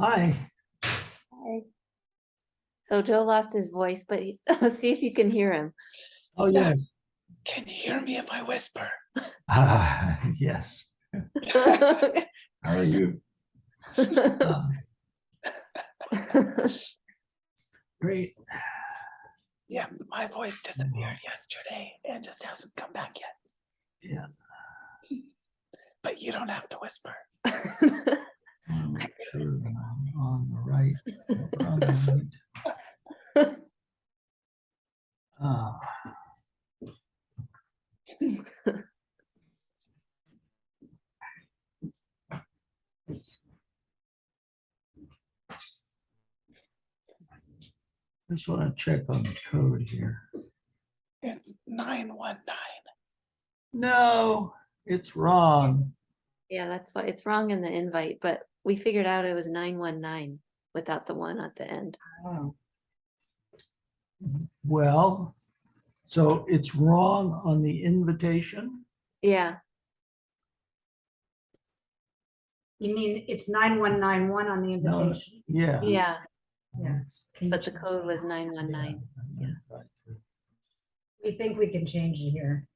Hi. Hi. So Joe lost his voice, but see if you can hear him. Oh, yes. Can you hear me if I whisper? Yes. How are you? Great. Yeah, my voice disappeared yesterday and just hasn't come back yet. Yeah. But you don't have to whisper. Make sure I'm on the right. We're on the right. Just want to check on the code here. It's 919. No, it's wrong. Yeah, that's why it's wrong in the invite, but we figured out it was 919 without the one at the end. Oh. Well, so it's wrong on the invitation? Yeah, You mean it's 9191 on the No, invitation? yeah. yeah, Yeah. Can you but the change code that? was 919. Yeah. We think we can change it here.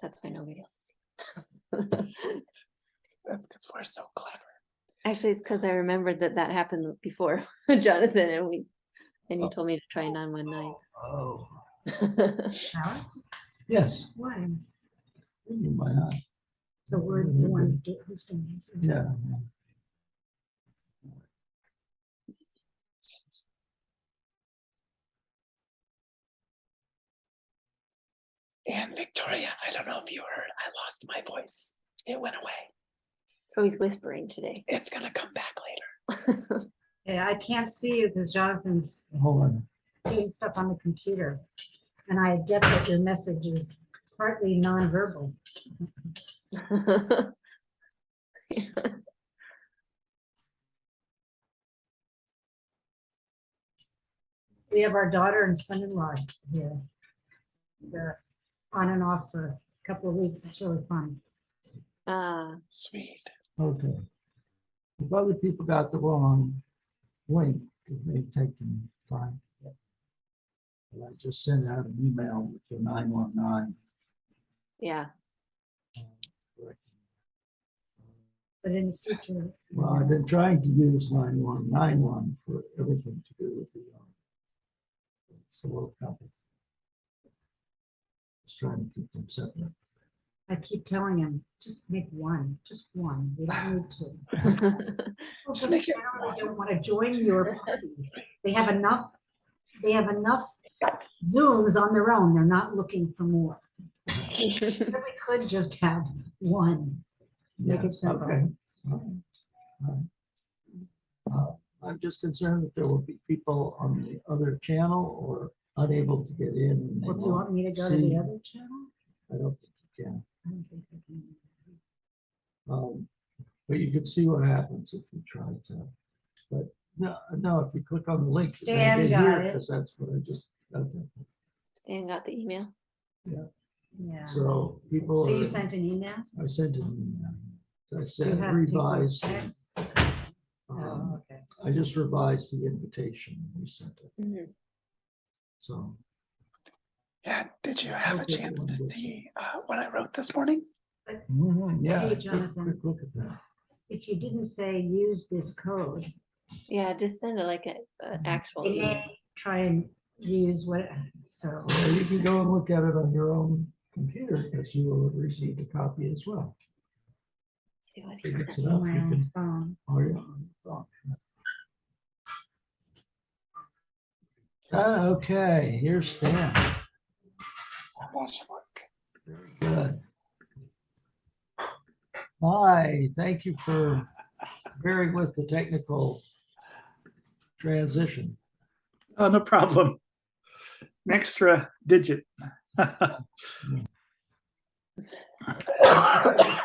That's why nobody else is. That's because we're so clever. Actually, it's because I remembered that happened before, Jonathan, and you told me to try 919. Oh, Alex? yes. Why? Why not? So we're the ones who's doing this. Yeah. And Victoria, I don't know if you heard, I lost my voice. It went away. So he's whispering today. It's going to come back later. Yeah, I can't see you because Jonathan's Hold on. doing stuff on the computer. And I get that your message is partly nonverbal. We have our daughter and son-in-law here. They're on and off for a couple of weeks. It's really fun. Sweet. Okay. If other people got the wrong link, it may take them time. And I just sent out an email with the 919. Yeah. But in the future. Well, I've been trying to use 9191 for everything to do with the solar company. Just trying to keep them separate. I keep telling him, just make one, just one. We don't need two. People Just just make it apparently one. don't want to join your party. They have enough Zooms on their own. They're not looking for more. They really could just have one. Make it Yes, simple. okay. All right. I'm just concerned that there will be people on the other channel or unable to get in. And they Well, do you want me to go to see- the other channel? I don't think you can. I don't think I can. But you can see what happens if you try to. But no, if you click on the link, Stan got it. because that's what I just. Okay. Stan got the email. Yeah. So people. So you are- sent an email? I sent it. I Do you said have revised. people's texts? Oh, okay. I just revised the invitation. We sent it. Mhm. So. Yeah, did you have a Okay, chance one to good. see what I wrote this morning? Yeah. Hey, I took a Jonathan. quick look at that. If you didn't say use this code, Yeah, just send it like an actual they email. may try and use what, so. Well, you can go and look at it on your own computer because you will have received a copy as well. See what If he it's said. enough, My you own can. phone. Oh, yeah, on the phone. Okay, here's Stan. That should work. Very good. Hi, thank you for bearing with the technical transition. Oh, no problem. An extra digit.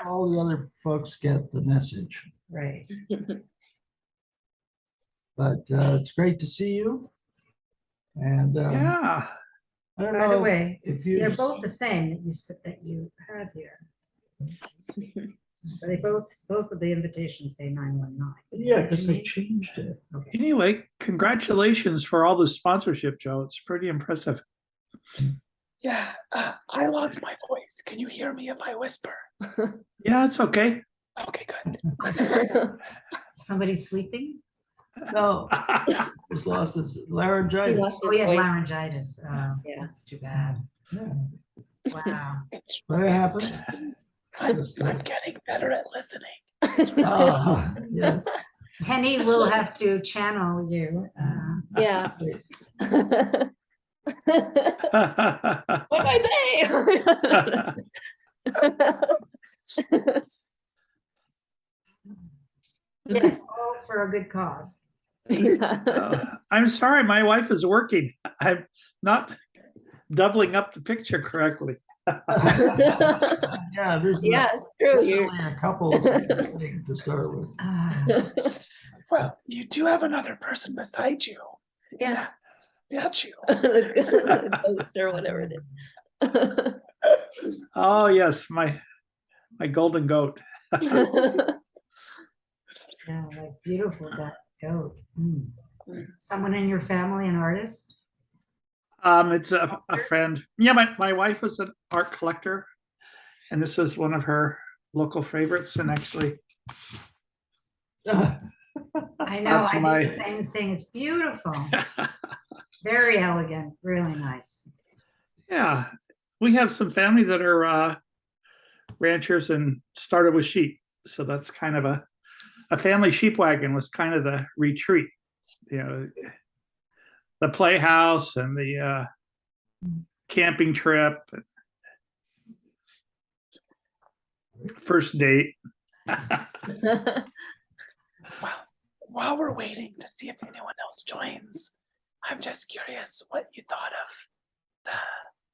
All the other folks get the message, Right. but it's great to see you. And Yeah. I don't By the know way, if you. they're both the same that you had here. They both of the invitations say 919. Yeah, because they changed it. Okay. Anyway, congratulations for all the sponsorship, Joe. It's pretty impressive. Yeah, I lost my voice. Can you hear me if I whisper? Yeah, it's okay. Okay, good. Somebody sleeping? No, just lost his He laryngitis. lost Oh, his yeah, voice. laryngitis. Yeah. That's too bad. Yeah, Wow. It's, but it happens. I'm getting better at listening. Ah, yes. Penny will have to channel you. Yeah. What do I say? Yes, all for a good cause. Yeah. I'm sorry, my wife is working. I'm not doubling up the picture correctly. Yeah, this is Yeah, it's true. You're really a couple's thing to start with. Well, you do have another person beside you. Yeah. Got you. the ghost or whatever it is. Oh yes, my golden goat. Yeah, like beautiful that goat. Mm. Mm. Someone in your family, an artist? It's a friend. Yeah, my wife was an art collector, and this is one of her local favorites. And actually, I know, That's I my- did the same thing. It's beautiful. Very elegant, really nice. yeah, we have some family that are ranchers and started with sheep, so that's kind of a family sheep wagon was kind of the retreat, you know, the playhouse and the camping trip, first date. Well, while we're waiting to see if anyone else joins, I'm just curious what you thought of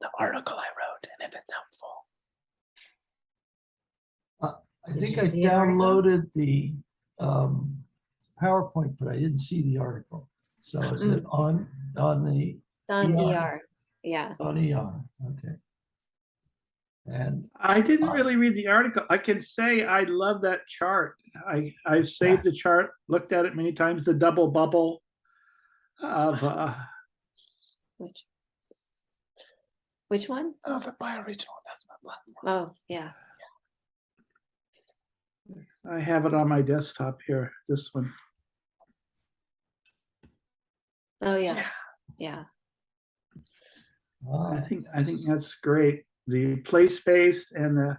the article I wrote and if it's helpful. I Did think you I see an article? downloaded the PowerPoint, but I didn't see the article. So is it on the On ER. ER. Yeah. on ER? Okay. And I didn't really read the article. I can say I love that chart. I've saved the chart, looked at it many times, the double bubble of Which one? Of a bioregional investment platform. Oh, yeah. I have it on my desktop here, this one. Oh, yeah. Yeah. Yeah. I think that's great. The place-based and the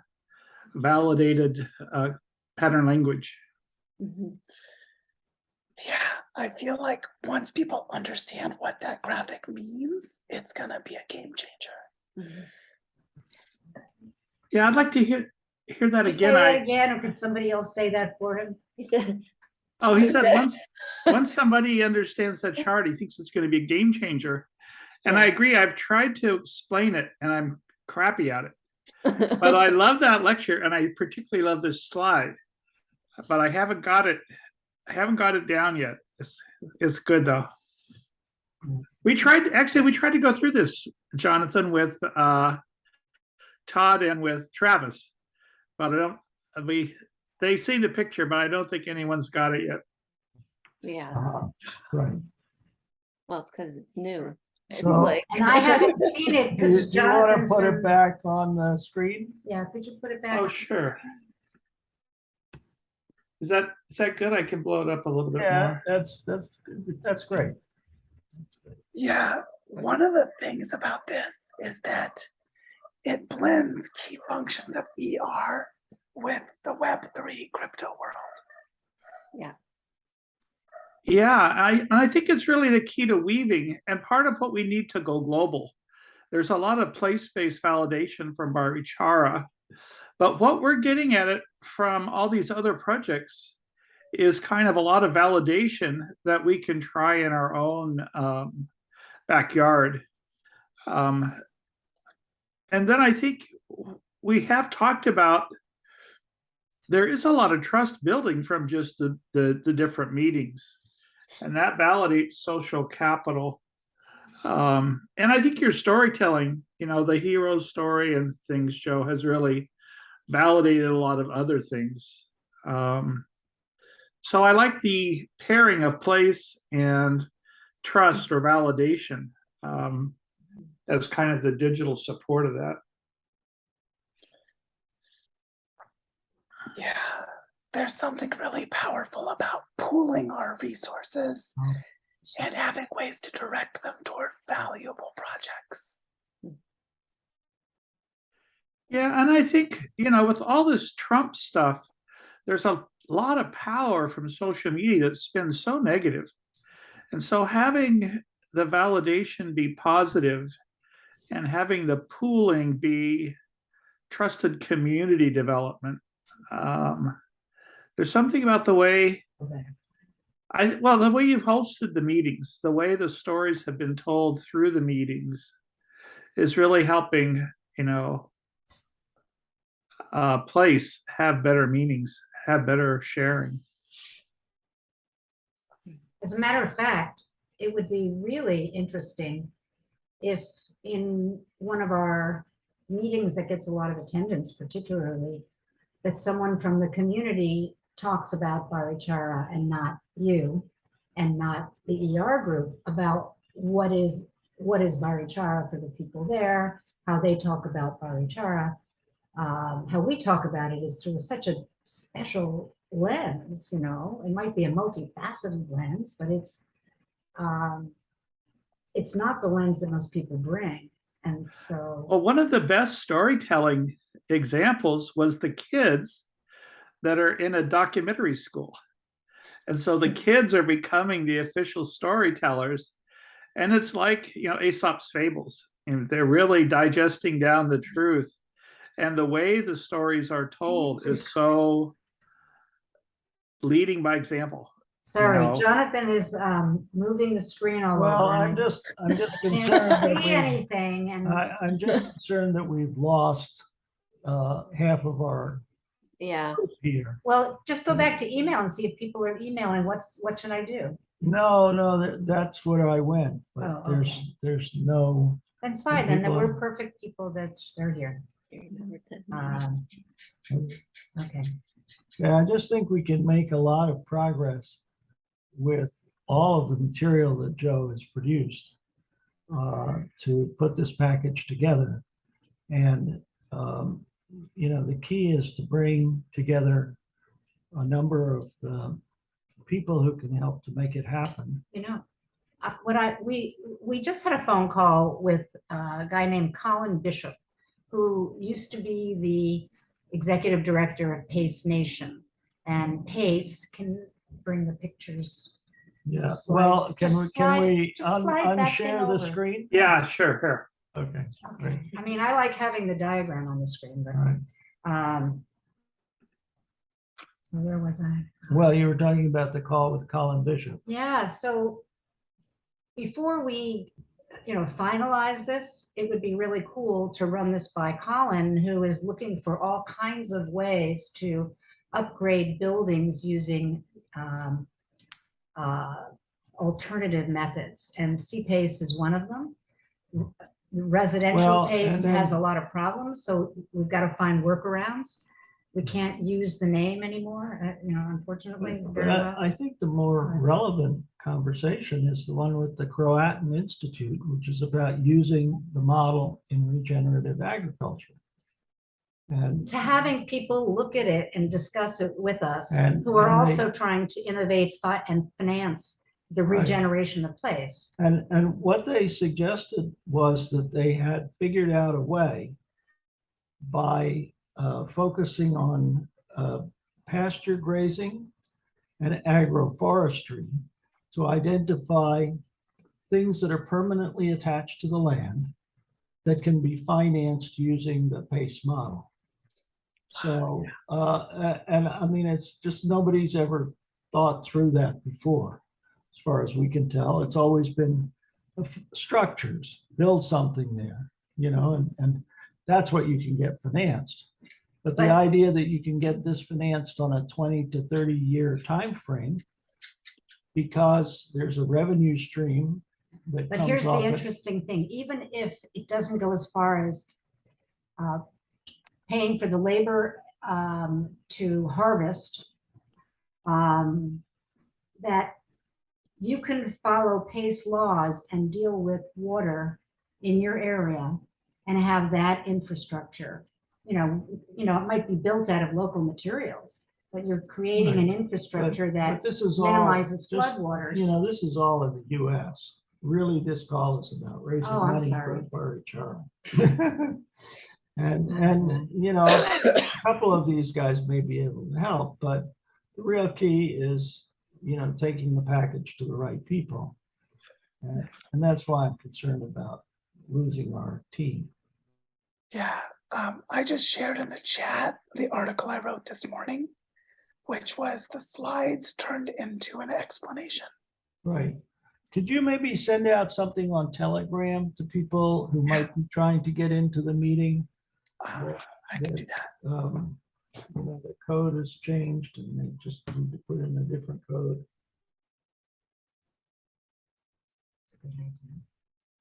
validated pattern language. Mhm. Yeah, I feel like once people understand what that graphic means, it's gonna be a game changer. Mhm. Yeah, I'd like to hear that Say again. that again, or could somebody else say that for him? He said, He said once somebody understands that chart, he thinks it's going to be a game changer. And I agree. I've tried to explain it, and I'm crappy at it. But I love that lecture, and I particularly love this slide. But I haven't got it. I haven't got it down yet. It's good though. We tried to go through this, Jonathan, with Todd and with Travis, but they see the picture, but I don't think anyone's got it yet. yeah. right. Well, it's because it's new. It's So- like- And I haven't seen it Do because you want to Jonathan's put it been- back on the screen? Yeah, could you put it back? Oh, sure. Is that good? I can blow it up a little bit Yeah, more. that's great. Yeah, one of the things about this is that it blends key functions of ER with the Web3 crypto world. Yeah, I think it's really the key to weaving, and part of what we need to go global. There's a lot of place-based validation from Barichara, but what we're getting at it from all these other projects is kind of a lot of validation that we can try in our own backyard. And then I think we have talked about there is a lot of trust building from just the different meetings, and that validates social capital. And I think your storytelling, the hero story and things, Joe, has really validated a lot of other things. So I like the pairing of place and trust or validation as kind of the digital support of that. Yeah, there's something really powerful about pooling our resources Oh. and having ways to direct them toward valuable projects. Yeah, and I think, with all this Trump stuff, there's a lot of power from social media that's been so negative. And so having the validation be positive and having the pooling be trusted community development. There's something about the way the way you've hosted the meetings, the way the stories have been told through the meetings is really helping, place have better meanings, have better sharing. As a matter of fact, it would be really interesting if in one of our meetings that gets a lot of attendance, particularly, that someone from the community talks about Barichara and not you, and not the ER group, about what is Barichara for the people there, how they talk about Barichara. How we talk about it is through such a special lens, it might be a multifaceted lens, but it's not the lens that most people bring. And so, well, one of the best storytelling examples was the kids that are in a documentary school. And so the kids are becoming the official storytellers. And it's like, Aesop's fables. And they're really digesting down the truth. And the way the stories are told is so leading by example. sorry, Jonathan is moving the screen all Well, over. I'm just concerned Can't that see anything, and I'm just concerned that we've lost half of our Yeah. group here. well, just go back to email and see if people are emailing. What should I do? No, that's where I went, but Oh, there's no, That's fine, then people we're are- perfect people they're here. Okay. yeah, I just think we can make a lot of progress with all of the material that Joe has produced to put this package together. And, the key is to bring together a number of the people who can help to make it happen. We just had a phone call with a guy named Colin Bishop, who used to be the executive director of Pace Nation. And Pace can bring the pictures. Yeah, Slide- well, just can we slide- just slide that thing unshare the over. screen? Yeah, sure. Okay, great. I mean, I like having the diagram on the screen, All right. but, so where was I? Well, you were talking about the call with Colin Bishop. Yeah, so before we, finalize this, it would be really cool to run this by Colin, who is looking for all kinds of ways to upgrade buildings using alternative methods, and CPACE is one of them. Residential Well, PACE and then- has a lot of problems, so we've got to find workarounds. We can't use the name anymore, unfortunately. But very well. I think the more relevant conversation is the one with the Croatan Institute, which is about using the model in regenerative agriculture. And To having people look at it and discuss it with us, And- who are and they- also trying to innovate and finance the Right. regeneration of place. And what they suggested was that they had figured out a way by focusing on pasture grazing and agroforestry to identify things that are permanently attached to the land that can be financed using the PACE model. So, and I mean, it's just nobody's ever thought through that before. As far as we can tell, it's always been structures, build something there, and that's what you can get financed. But the idea that you can get this financed on a 20 to 30 year time frame, because there's a revenue stream that But comes here's the off it. interesting thing, even if it doesn't go as far as paying for the labor to harvest, that you can follow PACE laws and deal with water in your area and have that infrastructure. You know, it might be built out of local materials, but you're creating an infrastructure that But this is all minimizes just, floodwaters. you know, this is all in the US. Really, this call is about raising Oh, I'm money sorry. for Barichara. And, you know, a couple of these guys may be able to help, but the real key is, you know, taking the package to the right people. And that's why I'm concerned about losing our team. Yeah, I just shared in the chat the article I wrote this morning, which was the slides turned into an explanation. Right. Could you maybe send out something on Telegram to people who might be trying to get into the meeting? I can do that. You know, the code has changed and they just need to put in a different code.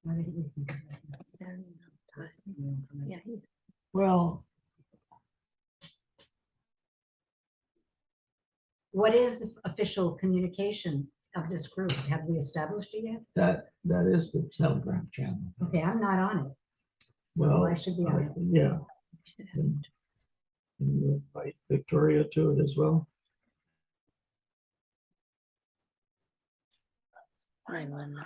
Why didn't we think of that? Yeah, Well, What is the official communication of this group? Have we established it yet? that is the Telegram channel. Okay, I'm not on it. So Well, I should be on it. yeah. Can you invite Victoria to it as well? 919.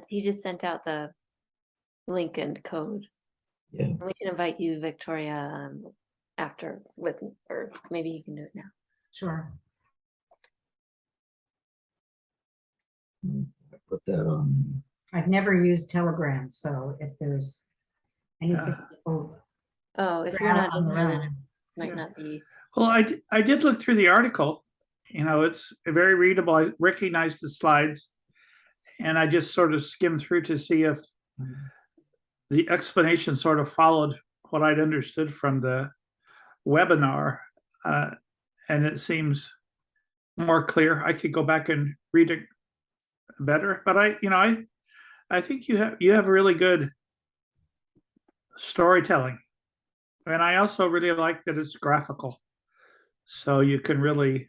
He just sent out the link and code. Yeah. We can invite you, Victoria, after or maybe you can do it now. Sure. Put that on. I've never used Telegram, so if there's anything. Yeah. Oh, if you're not on in their it, it own. might not be. Well, I did look through the article. You know, it's very readable. I recognize the slides, and I just sort of skimmed through to see if the explanation sort of followed what I'd understood from the webinar, and it seems more clear. I could go back and read it better, but I think you have really good storytelling, and I also really like that it's graphical, so you can really.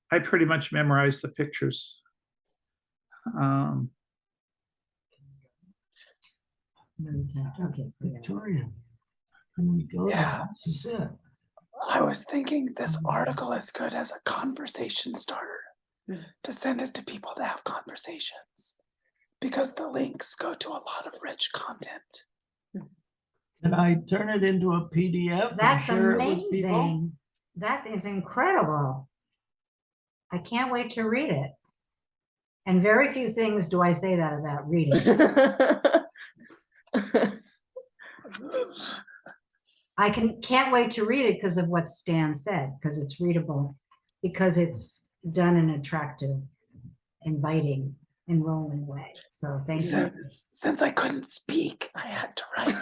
I pretty much memorized the pictures. No, you can't. Okay. Victoria, can we go? Yeah. This is it. I was thinking this article is good as a conversation starter to send it to people that have conversations, because the links go to a lot of rich content. Can I turn it into a PDF? and That's share it with people? amazing. That is incredible. I can't wait to read it. And very few things do I say that about reading. I can't wait to read it because of what Stan said, because it's readable, because it's done in an attractive, inviting, enrolling way. So thank you. Since I couldn't speak, I had to write.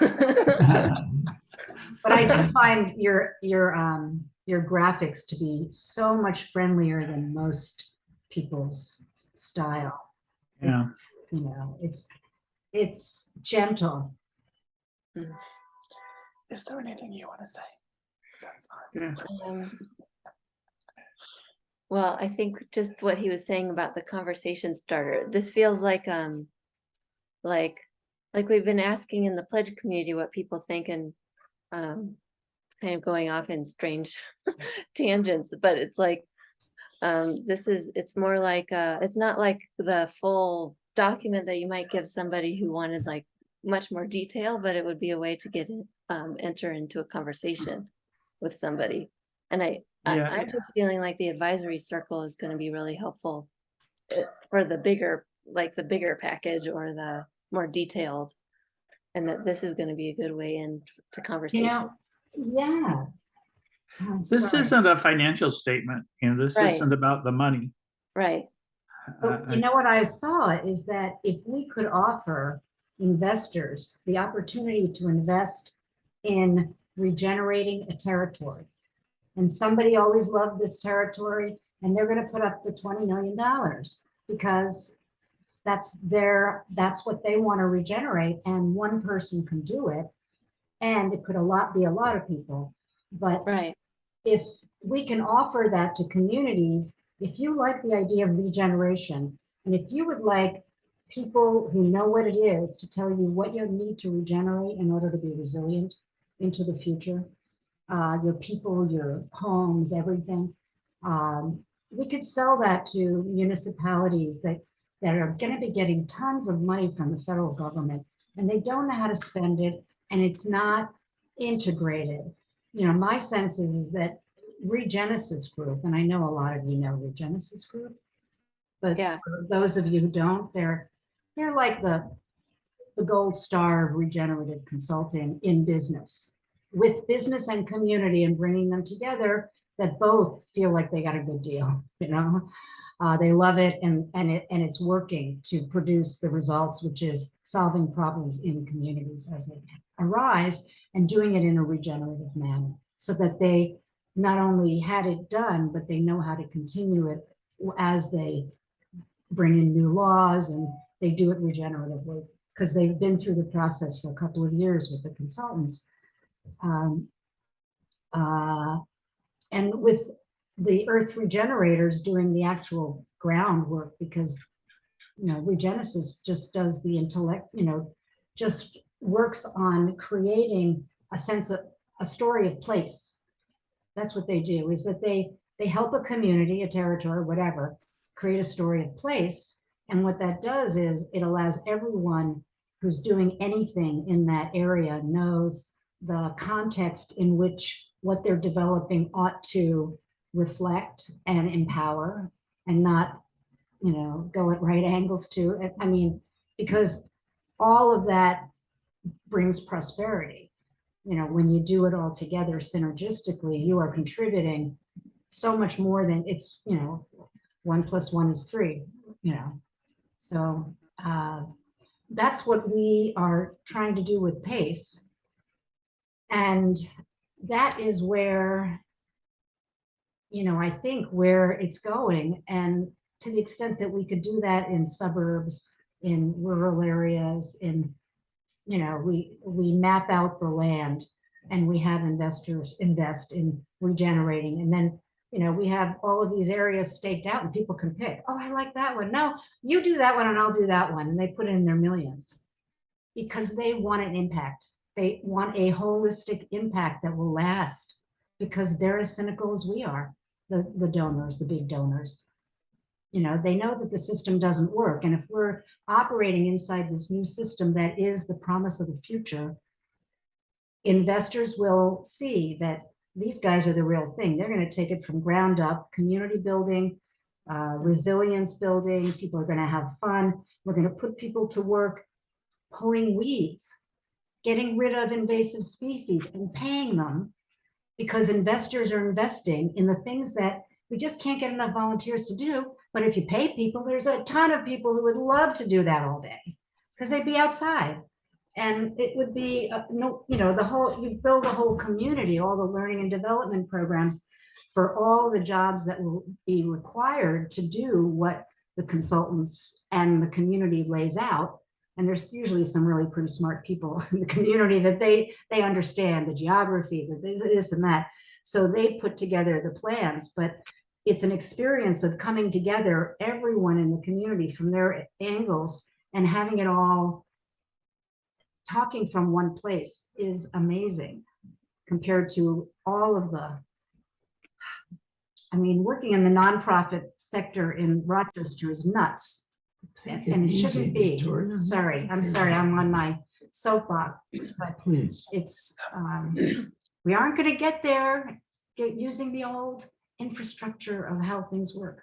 But I do find your graphics to be so much friendlier than most people's style. Yeah. You know, it's gentle. Is there anything you want to say? Yeah. Well, I think just what he was saying about the conversation starter. This feels like we've been asking in the pledge community what people think, and kind of going off in strange tangents, but it's like it's more like it's not like the full document that you might give somebody who wanted like much more detail, but it would be a way to get enter into a conversation with somebody. And I'm just feeling like the advisory circle is going to be really helpful for the bigger package or the more detailed, and that this is going to be a good way into conversation. You know, yeah. This isn't a financial statement. You know, this Right. isn't about the money. Right. But you know what I saw is that if we could offer investors the opportunity to invest in regenerating a territory. And somebody always loved this territory, and they're going to put up the $20 million because that's what they want to regenerate, and one person can do it. And it could be a lot of people. But Right. if we can offer that to communities, if you like the idea of regeneration, and if you would like people who know what it is to tell you what you need to regenerate in order to be resilient into the future, your people, your homes, everything, we could sell that to municipalities that are going to be getting tons of money from the federal government, and they don't know how to spend it, and it's not integrated. You know, my sense is that Regenesis Group, and I know a lot of you know Regenesis Group, but Yeah. for those of you who don't, they're like the gold star of regenerative consulting in business, with business and community, and bringing them together, that both feel like they got a good deal. You know, they love it, and it's working to produce the results, which is solving problems in communities as they arise, and doing it in a regenerative manner, so that they not only had it done, but they know how to continue it as they bring in new laws, and they do it regeneratively because they've been through the process for a couple of years with the consultants. And with the earth regenerators doing the actual groundwork, because, you know, Regenesis just does the intellect, you know, just works on creating a sense of a story of place. That's what they do, is that they help a community, a territory, whatever, create a story of place. And what that does is it allows everyone who's doing anything in that area knows the context in which what they're developing ought to reflect and empower, and not, you know, go at right angles to it. I mean, because all of that brings prosperity. You know, when you do it all together synergistically, you are contributing so much more than it's, you know, 1 + 1 is 3, you know. So that's what we are trying to do with PACE. And that is where, you know, I think where it's going. And to the extent that we could do that in suburbs, in rural areas, in, you know, we map out the land, and we have investors invest in regenerating, and then, you know, we have all of these areas staked out, and people can pick, oh, I like that one. No, you do that one and I'll do that one. And they put in their millions because they want an impact. They want a holistic impact that will last, because they're as cynical as we are, the donors, the big donors. You know, they know that the system doesn't work. And if we're operating inside this new system that is the promise of the future, investors will see that these guys are the real thing. They're going to take it from ground up, community building, resilience building. People are going to have fun. We're going to put people to work pulling weeds, getting rid of invasive species, and paying them, because investors are investing in the things that we just can't get enough volunteers to do. But if you pay people, there's a ton of people who would love to do that all day, because they'd be outside. And it would be, no, you know, you build a whole community, all the learning and development programs for all the jobs that will be required to do what the consultants and the community lays out. And there's usually some really pretty smart people in the community that they understand the geography, this and that. So they put together the plans, but it's an experience of coming together, everyone in the community from their angles, and having it all talking from one place is amazing compared to all of the, I mean, working in the nonprofit sector in Rochester is nuts. Take And it easy, shouldn't be. Victoria. Sorry, I'm sorry, I'm on my soapbox, but Please. it's, we aren't going to get there using the old infrastructure of how things work.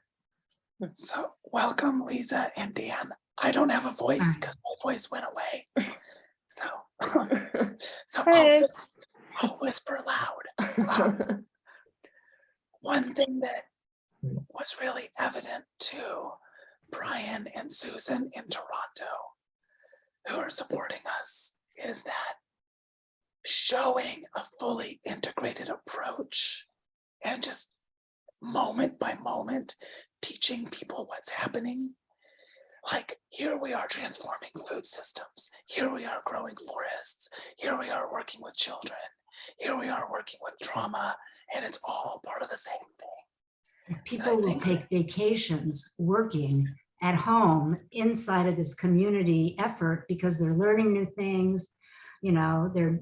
So welcome, Lisa and Dan. I don't have a voice because my voice went away. So Hey. I'll whisper loud. One thing that was really evident to Brian and Susan in Toronto, who are supporting us, is that showing a fully transforming food systems. Here we are growing forests. Here we are working with children. Here we are working with trauma, and it's all part of the same thing. People will take vacations working at home inside of this community effort because they're learning new things. You know, they're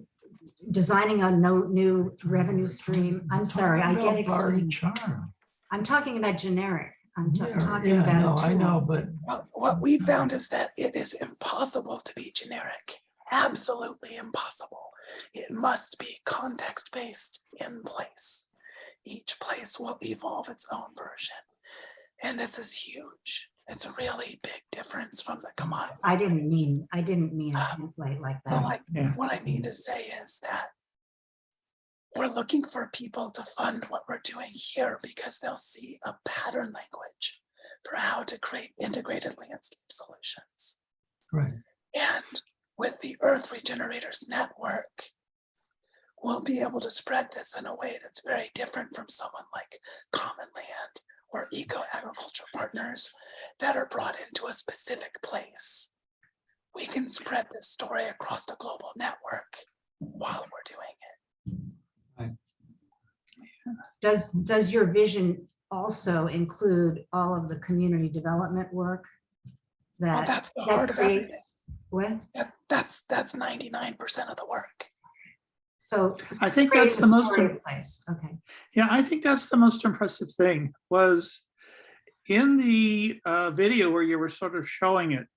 designing a new revenue stream. I'm sorry, I get extreme. Barichara. I'm talking about generic. I'm Yeah, talking yeah, about. no, a I know, tool. but Well, what we found is that it is impossible to be generic. Absolutely impossible. It must be context-based in place. Each place will evolve its own version. And this is huge. It's a really big difference from the commodity. I didn't mean a template like So that. like, Yeah. what I mean to say is that we're looking for people to fund what we're doing here because they'll see a pattern language for how to create integrated landscape solutions. right. And with the Earth Regenerators Network, we'll be able to spread this in a way that's very different from someone like Common Land or Eco-Agriculture Partners that are brought into a specific place. We can spread this story across the global network while we're doing it. Does your vision also include all of the community development work Well, that that's the heart of everything. creates? What? That's 99% of the work. So I think create that's the the most story of place. Okay. Yeah, I think that's the most impressive thing was in the video where you were sort of showing it.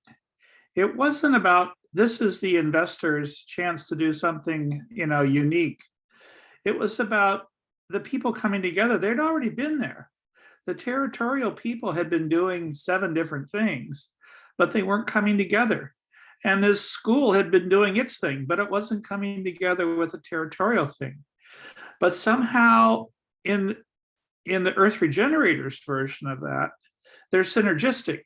It wasn't about this is the investor's chance to do something, unique. It was about the people coming together. They'd already been there. The territorial people had been doing 7 different things, but they weren't coming together. And this school had been doing its thing, but it wasn't coming together with the territorial thing. But somehow in the Earth Regenerators version of that, they're synergistic.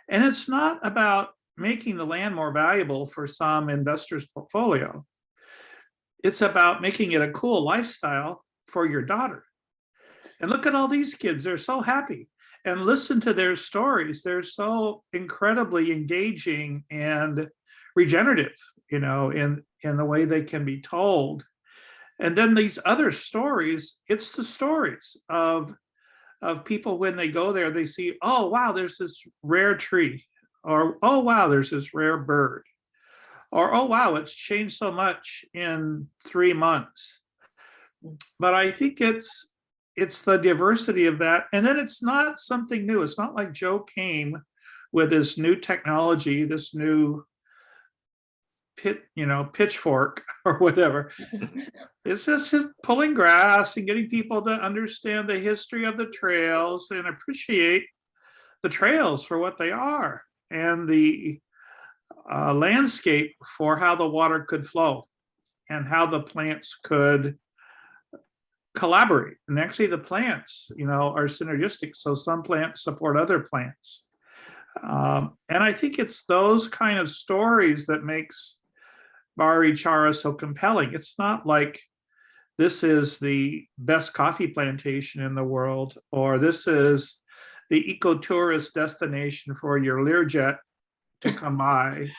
And it's not about making the land more valuable for some investor's portfolio. It's about making it a cool lifestyle for your daughter. And look at all these kids, they're so happy. And listen to their stories. They're so incredibly engaging and regenerative, in the way they can be told. And then these other stories, it's the stories of people when they go there, they see, oh, wow, there's this rare tree, or, oh, wow, there's this rare bird, or, oh, wow, it's changed so much in 3 months. But I think it's the diversity of that. And then it's not something new. It's not like Joe came with this new technology, this new pitchfork or whatever. It's just pulling grass and getting people to understand the history of the trails and appreciate the trails for what they are and the landscape for how the water could flow and how the plants could collaborate. And actually the plants, are synergistic. So some plants support other plants. And I think it's those kind of stories that makes Barichara so compelling. It's not like this is the best coffee plantation in the world, or this is the ecotourist destination for your Learjet to come by,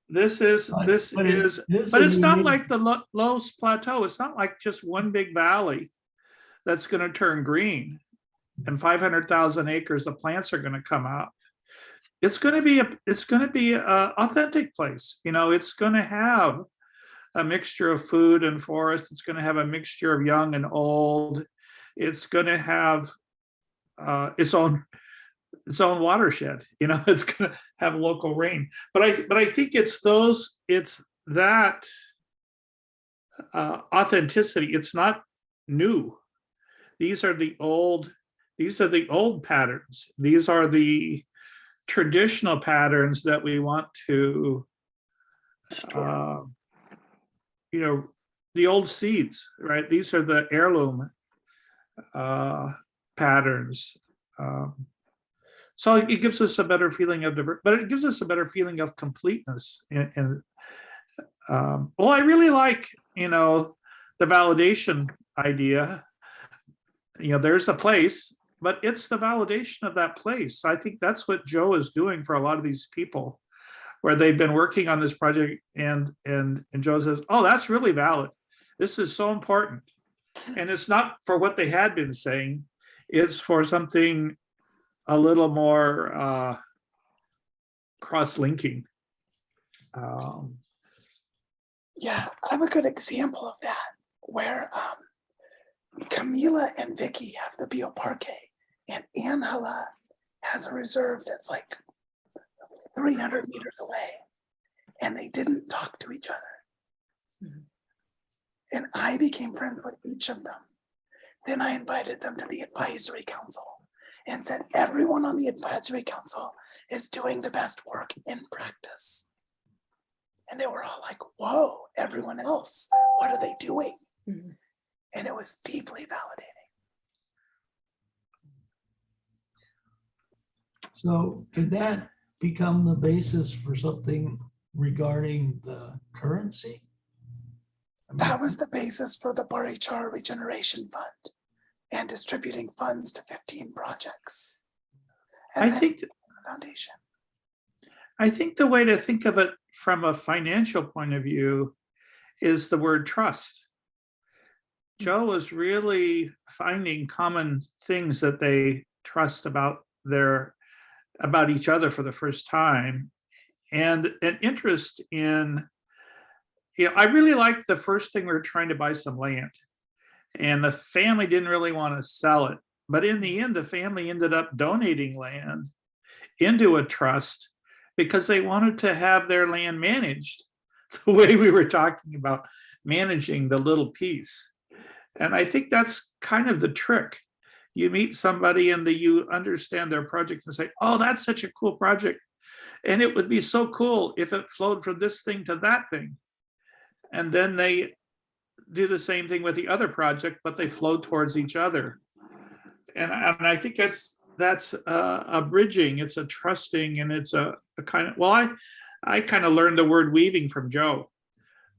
This is, But it's not like the Loess Plateau. It's not like just one big valley that's going to turn green and 500,000 acres of plants are going to come out. It's going to be a authentic place. It's going to have a mixture of food and forest. It's going to have a mixture of young and old. It's going to have its own watershed. It's going to have local rain. But I think it's that authenticity. It's not new. These are the old patterns. These are the traditional patterns that we want to the old seeds, right? These are the heirloom patterns. So it gives us a better feeling of diversity, but it gives us a better feeling of completeness. And I really like, the validation idea. There's a place, but it's the validation of that place. I think that's what Joe is doing for a lot of these people, where they've been working on this project and Joe says, oh, that's really valid. This is so important. And it's not for what they had been saying, it's for something a little more cross-linking. Yeah, I have a good example of that where Camila and Vicky have the bioparque and Angela has a reserve that's like 300 meters away and they didn't talk to each other. And I became friends with each of them. Then I invited them to the advisory council and said, everyone on the advisory council is doing the best work in practice. And they were all like, whoa, everyone else, what are they doing? Mhm. And it was deeply validating. So could that become the basis for something regarding the currency? I mean, That was the basis for the Barichara Regeneration Fund and distributing funds to 15 projects. And I then think the foundation. I think the way to think of it from a financial point of view is the word trust. Joe was really finding common things that they trust about each other for the first time, and an interest in, I really liked the first thing, we were trying to buy some land and the family didn't really want to sell it. But in the end, the family ended up donating land into a trust because they wanted to have their land managed the way we were talking about managing the little piece. And I think that's kind of the trick. You meet somebody and you understand their project and say, oh, that's such a cool project. And it would be so cool if it flowed from this thing to that thing. And then they do the same thing with the other project, but they flow towards each other. And I think that's a bridging, it's a trusting, and it's a kind of, well, I kind of learned the word weaving from Joe.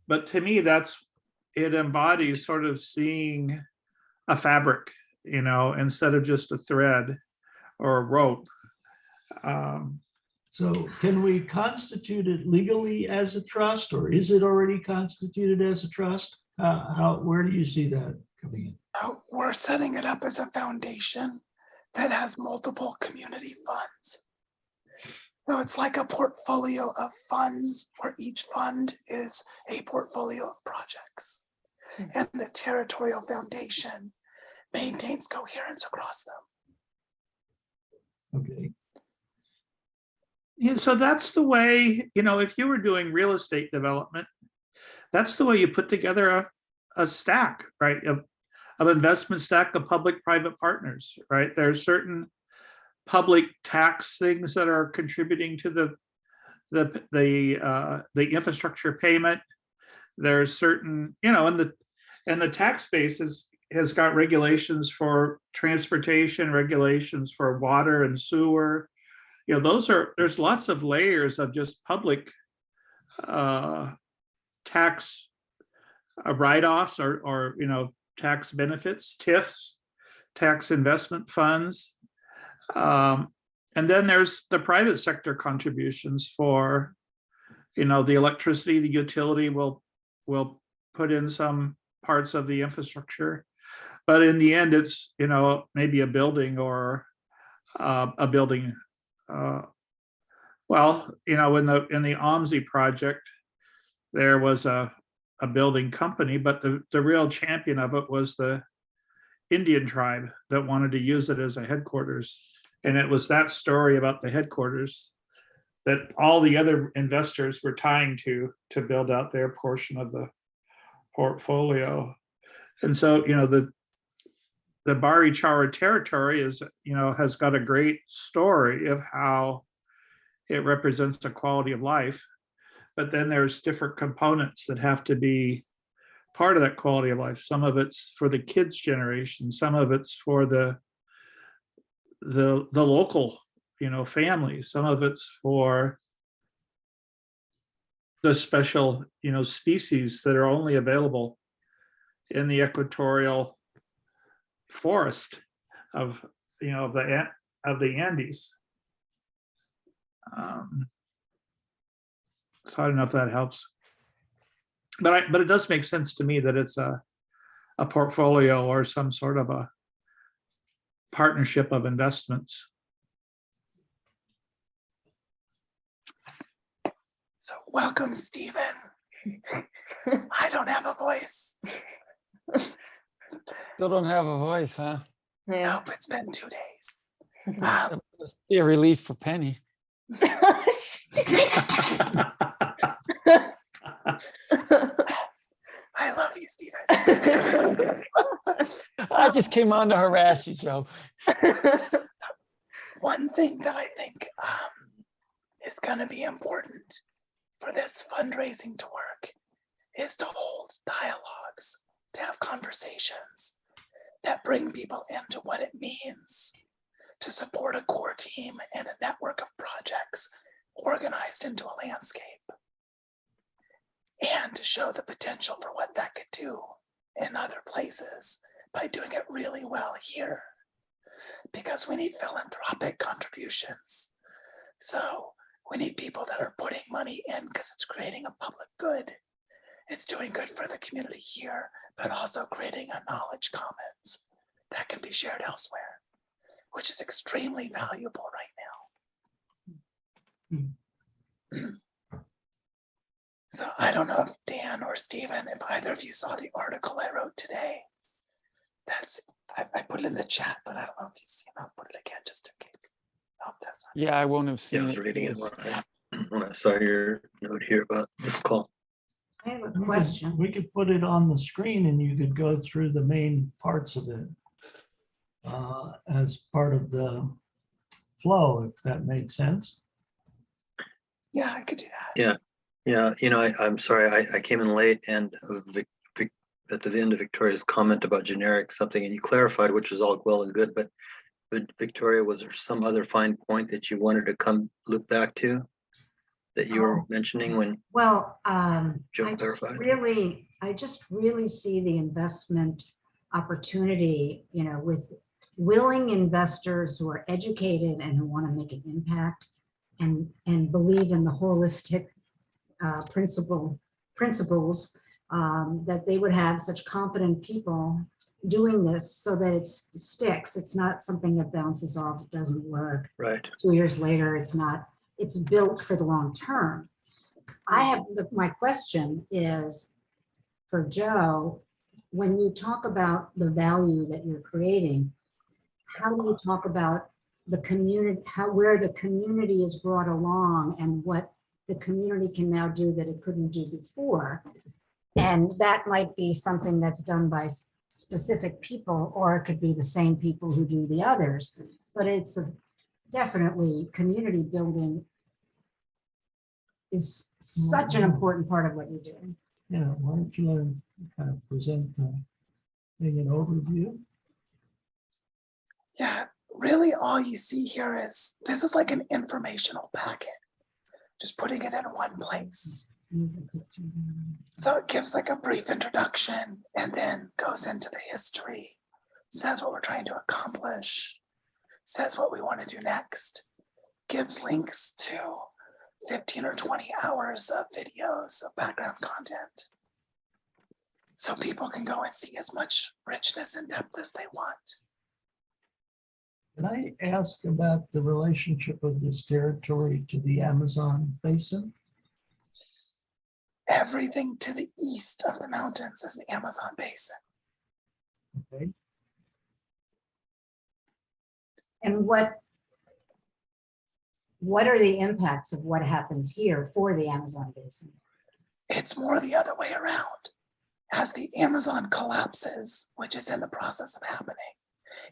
But to me, it embodies sort of seeing a fabric, instead of just a thread or a rope. So can we constitute it legally as a trust, or is it already constituted as a trust? Where do you see that coming in? We're setting it up as a foundation that has multiple community funds. So it's like a portfolio of funds where each fund is a portfolio of projects. And the territorial foundation maintains coherence across them. Okay. Yeah, so that's the way, if you were doing real estate development, that's the way you put together a stack, right? Of investment stack of public-private partners, right? There's certain public tax things that are contributing to the infrastructure payment. There's certain, and the tax base has got regulations for transportation, regulations for water and sewer. There's lots of layers of just public tax write-offs or tax benefits, TIFs, tax investment funds. And then there's the private sector contributions for, the electricity, the utility will put in some parts of the infrastructure. But in the end, it's, maybe a building or a building. Well, in the OMSI project, there was a building company, but the real champion of it was the Indian tribe that wanted to use it as a headquarters. And it was that story about the headquarters that all the other investors were tying to build out their portion of the portfolio. And so, the Barichara territory has got a great story of how it represents a quality of life. But then there's different components that have to be part of that quality of life. Some of it's for the kids' generation, some of it's for the local, family, some of it's for the special, species that are only available in the equatorial forest of of the Andes. So I don't know if that helps, but it does make sense to me that it's a portfolio or some sort of a partnership of investments. So welcome, Stephen. I don't have a voice. Still don't have a voice, huh? Yeah. Nope, it's been 2 days. That must be a relief for Penny. I love you, Stephen. I just came on to harass you, Joe. One thing that I think is going to be important for this fundraising to work is to hold dialogues, to have conversations that bring people into what it means to support a core team and a network of projects organized into a landscape, and to show the potential for what that could do in other places by doing it really well here, because we need philanthropic contributions. So we need people that are putting money in because it's creating a public good. It's doing good for the community here, but also creating a knowledge commons that can be shared elsewhere, which is extremely valuable right now. So I don't know if Dan or Stephen, if either of you saw the article I wrote today. I put it in the chat, but I don't know if you've seen it. I'll put it again just in case. Oh, that's not. Yeah, I won't have Yeah, I seen was it. reading it because- when I saw your note here about this call. I have a We could- question. We could put it on the screen and you could go through the main parts of it as part of the flow, if that made sense. Yeah, I could do that. Yeah, I'm sorry, I came in late and at the end of Victoria's comment about generic something, and you clarified, which is all well and good, but Victoria, was there some other fine point that you wanted to come loop back to that you were mentioning when Well, Joe I clarified? just really see the investment opportunity, with willing investors who are educated and who want to make an impact and believe in the holistic principles, that they would have such competent people doing this so that it sticks. It's not something that bounces off, it doesn't work. Right. 2 years later, it's built for the long term. My question is for Joe, when you talk about the value that you're creating, how do you talk about the community, where the community is brought along and what the community can now do that it couldn't do before? And that might be something that's done by specific people, or it could be the same people who do the others, but it's definitely community building is such an important part of what you're doing. Yeah, why don't you kind of present the thing in overview? Yeah, really all you see here is, this is like an informational packet, just putting it in one place. So it gives like a brief introduction and then goes into the history, says what we're trying to accomplish, says what we want to do next, gives links to 15 or 20 hours of videos of background content. So people can go and see as much richness and depth as they want. Can I ask about the relationship of this territory to the Amazon basin? Everything to the east of the mountains is the Amazon basin. Okay. And what are the impacts of what happens here for the Amazon basin? It's more the other way around. As the Amazon collapses, which is in the process of happening,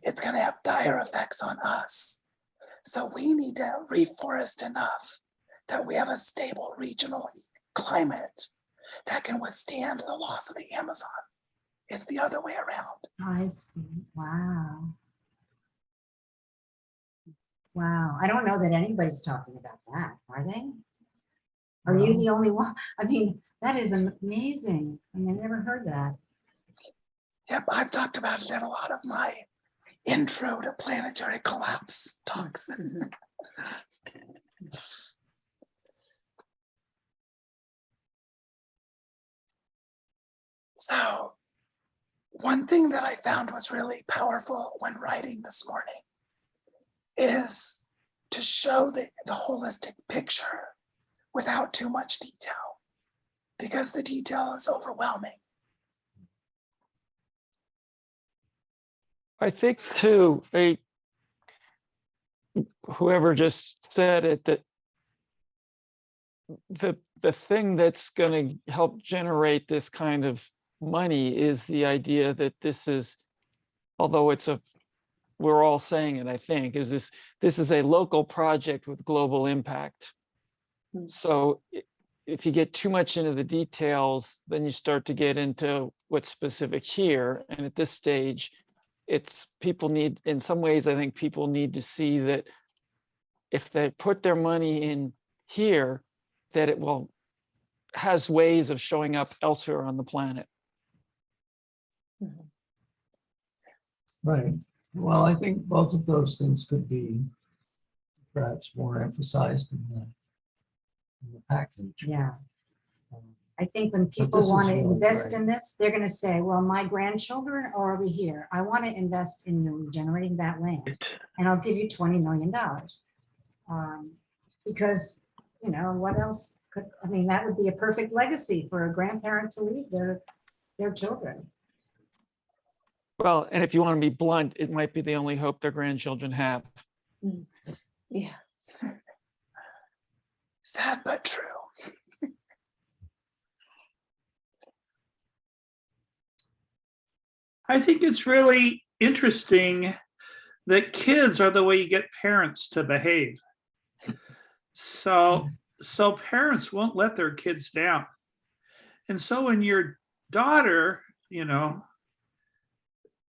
it's going to have dire effects on us. So we need to reforest enough that we have a stable regional climate that can withstand the loss of the Amazon. It's the other way around. I see. Wow. Wow. I don't know that anybody's talking about that, are they? Are you the only one? I mean, that is amazing. I mean, I never heard that. Yep, I've talked about it in a lot of my intro to planetary collapse talks. So one thing that I found was really powerful when writing this morning is to show the holistic picture without too much detail, because the detail is overwhelming. I think too, whoever just said it, that the thing that's going to help generate this kind of money is the idea that this is, although we're all saying it, I think, is this is a local project with global impact. Mm. So if you get too much into the details, then you start to get into what's specific here. And at this stage, people need, in some ways, I think people need to see that if they put their money in here, that it has ways of showing up elsewhere on the planet. Right. Well, I think both of those things could be perhaps more emphasized in the package. Yeah. Um, I think when this people is want to really invest great. in this, they're going to say, well, my grandchildren are over here. I want to invest in regenerating that land, and I'll give you $20 million. Because, you know, what else could, I mean, that would be a perfect legacy for a grandparent to leave their children. Well, and if you want to be blunt, it might be the only hope their grandchildren have. Yeah. Sad but true. I think it's really interesting that kids are the way you get parents to behave. So parents won't let their kids down. And so when your daughter, you know,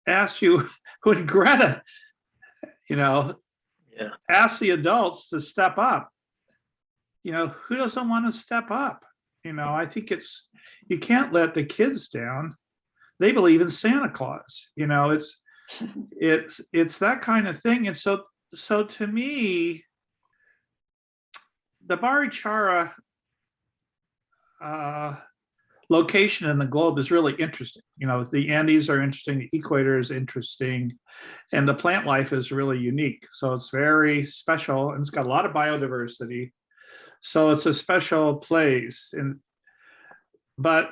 asks you, when Greta, you know, Yeah. asks the adults to step up, you know, who doesn't want to step up? You know, I think you can't let the kids down. They believe in Santa Claus, you know, it's that kind of thing. And so to me, the Barichara location in the globe is really interesting. You know, the Andes are interesting, the equator is interesting, and the plant life is really unique. So it's very special, and it's got a lot of biodiversity. So it's a special place. But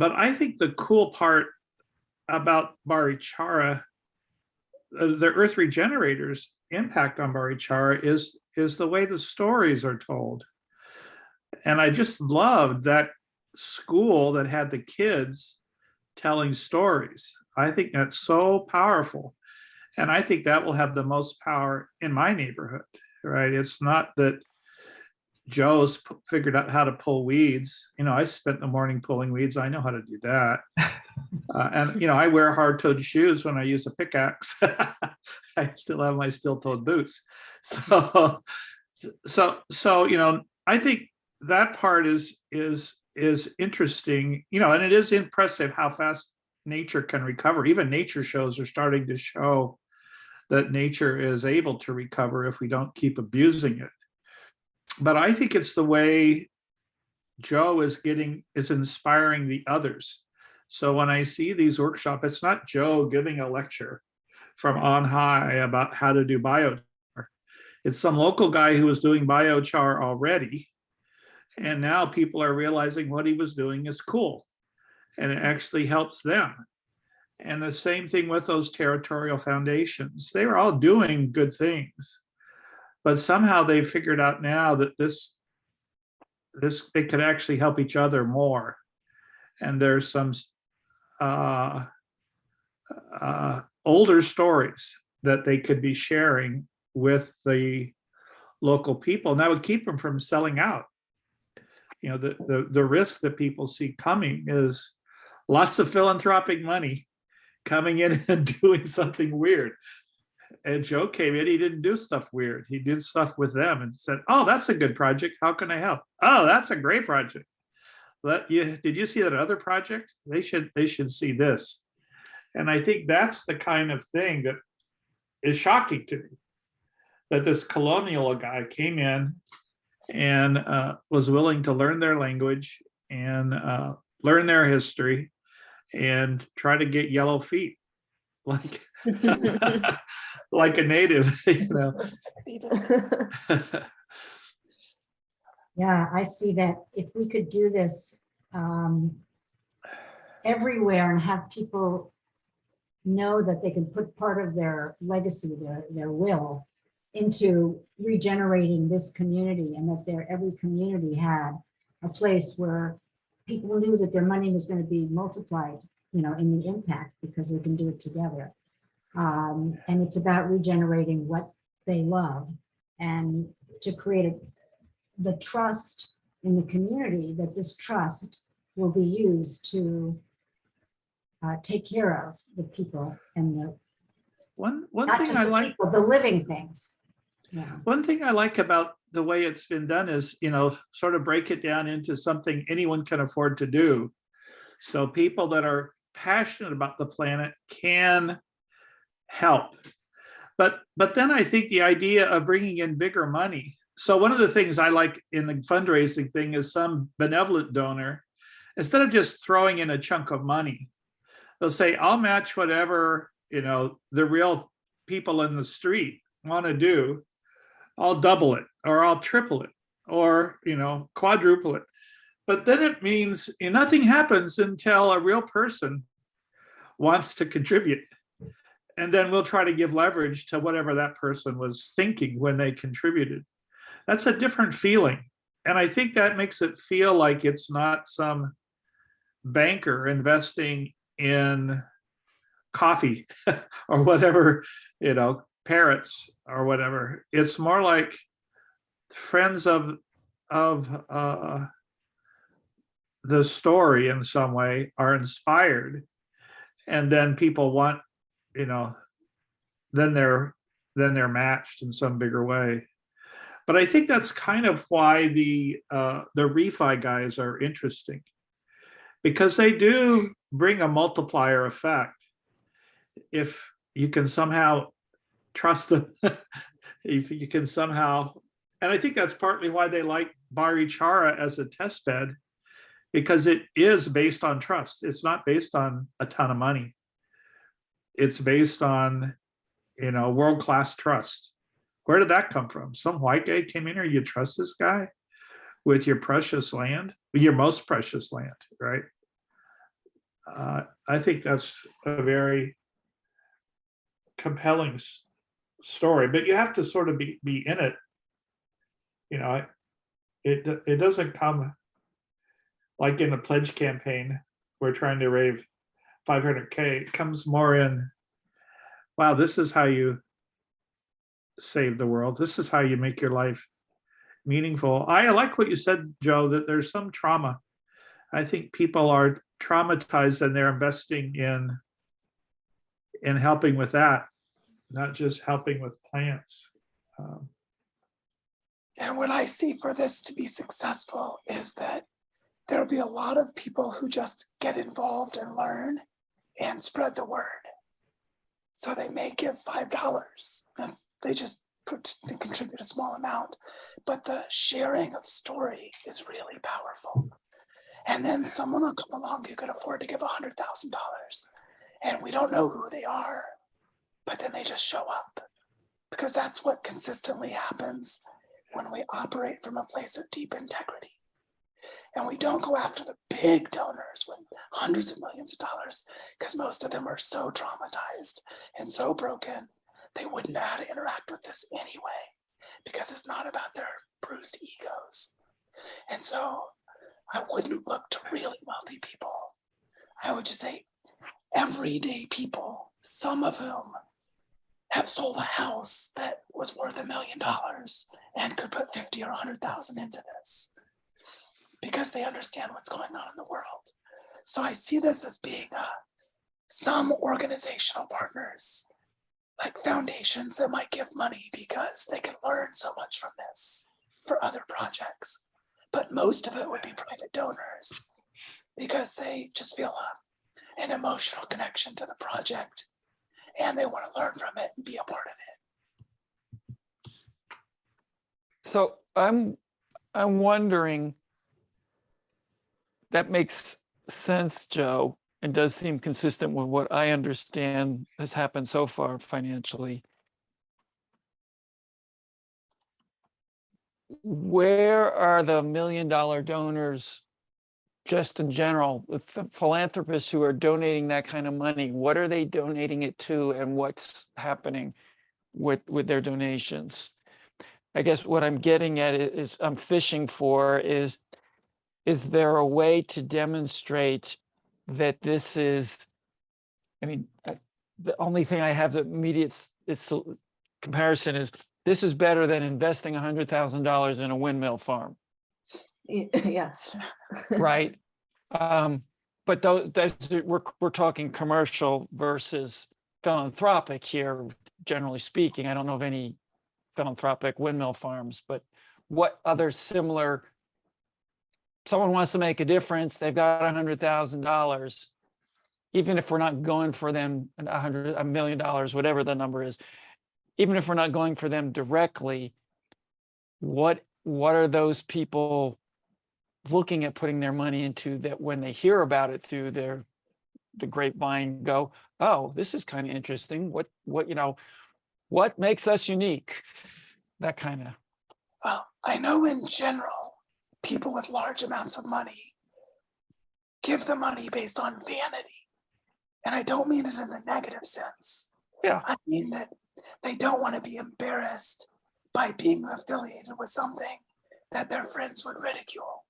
I think the cool part about Barichara, the Earth Regenerators' impact on Barichara is the way the stories are told. And I just loved that school that had the kids telling stories. I think that's so powerful. And I think that will have the most power in my neighborhood, right? It's not that Joe's figured out how to pull weeds. You know, I spent the morning pulling weeds. I know how to do that. And, you know, I wear hard-toed shoes when I use a pickaxe. I still have my steel-toed boots. So, you know, I think that part is interesting, you know, and it is impressive how fast nature can recover. Even nature shows are starting to show that nature is able to recover if we don't keep abusing it. But I think it's the way Joe is inspiring the others. So when I see these workshops, it's not Joe giving a lecture from on high about how to do biochar. It's some local guy who was doing biochar already. And now people are realizing what he was doing is cool. And it actually helps them. And the same thing with those territorial foundations. They were all doing good things. But somehow they figured out now that they could actually help each other more. And there's some older stories that they could be sharing with the local people, and that would keep them from selling out. You know, the risk that people see coming is lots of philanthropic money coming in and doing something weird. And Joe came in, he didn't do stuff weird. He did stuff with them and said, oh, that's a good project. How can I help? Oh, that's a great project. Did you see that other project? They should see this. And I think that's the kind of thing that is shocking to me, that this colonial guy came in and was willing to learn their language and learn their history and try to get yellow feet like like a native, you know. Yeah, I see that if we could do this everywhere and have people know that they can put part of their legacy, their will into regenerating this community, and that every community had a place where people knew that their money was going to be multiplied, you know, in the impact, because they can do it together. And it's about regenerating what they love, and to create the trust in the community, that this trust will be used to take care of the people and the One not thing just I the like, people, the living things. Yeah. one thing I like about the way it's been done is, you know, sort of break it down into something anyone can afford to do. So people that are passionate about the planet can help. But then I think the idea of bringing in bigger money. So one of the things I like in the fundraising thing is some benevolent donor, instead of just throwing in a chunk of money, they'll say, I'll match whatever, you know, the real people in the street want to do. I'll double it, or I'll triple it, or, you know, quadruple it. But then it means nothing happens until a real person wants to contribute. And then we'll try to give leverage to whatever that person was thinking when they contributed. That's a different feeling. And I think that makes it feel like it's not some banker investing in coffee or whatever, you know, parrots or whatever. It's more like friends of the story in some way are inspired, and then people want, you know, then they're matched in some bigger way. But I think that's kind of why the refi guys are interesting, because they do bring a multiplier effect. If you can somehow trust them, if you can somehow, and I think that's partly why they like Barichara as a test bed, because it is based on trust. It's not based on a ton of money. It's based on, you know, world-class trust. Where did that come from? Some white guy came in here, you trust this guy with your precious land, your most precious land, right? I think that's a very compelling story, but you have to sort of be in it. You know, it doesn't come like in a pledge campaign. We're trying to raise 500K. It comes more in, wow, this is how you save the world. This is how you make your life meaningful. I like what you said, Joe, that there's some trauma. I think people are traumatized and they're investing in helping with that, not just helping with plants. And what I see for this to be successful is that there'll be a lot of people who just get involved and learn and spread the word. So they may give $5. They just contribute a small amount, but the sharing of story is really powerful. And then someone will come along who could afford to give $100,000, and we don't know who they are, but then they just show up, because that's what consistently happens when we operate from a place of deep integrity. And we don't go after the big donors with hundreds of millions of dollars, because most of them are so traumatized and so broken, they wouldn't know how to interact with this anyway, because it's not about their bruised egos. And so I wouldn't look to really wealthy people. I would just say everyday people, some of whom have sold a house that was worth $1 million and could put 50 or 100,000 into this, because they understand what's going on in the world. So I see this as being some organizational partners, like foundations that might give money because they can learn so much from this for other projects. But most of it would be private donors, because they just feel an emotional connection to the project, and they want to learn from it and be a part of it. So I'm wondering, that makes sense, Joe, and does seem consistent with what I understand has happened so far financially. Where are the $1 million donors just in general, the philanthropists who are donating that kind of money? What are they donating it to, and what's happening with their donations? I guess what I'm getting at is I'm fishing for is there a way to demonstrate that this is, I mean, the only thing I have the immediate comparison is this is better than investing $100,000 in a windmill farm, Yeah. right? But those we're talking commercial versus philanthropic here, generally speaking. I don't know of any philanthropic windmill farms, but what other similar, someone wants to make a difference, they've got $100,000, even if we're not going for them $1 million, whatever the number is, even if we're not going for them directly, what are those people looking at putting their money into, that when they hear about it through the grapevine go, oh, this is kind of interesting. What what makes us unique? That kind of. Well, I know in general, people with large amounts of money give the money based on vanity. And I don't mean it in a negative sense. Yeah. I mean that they don't want to be embarrassed by being affiliated with something that their friends would ridicule.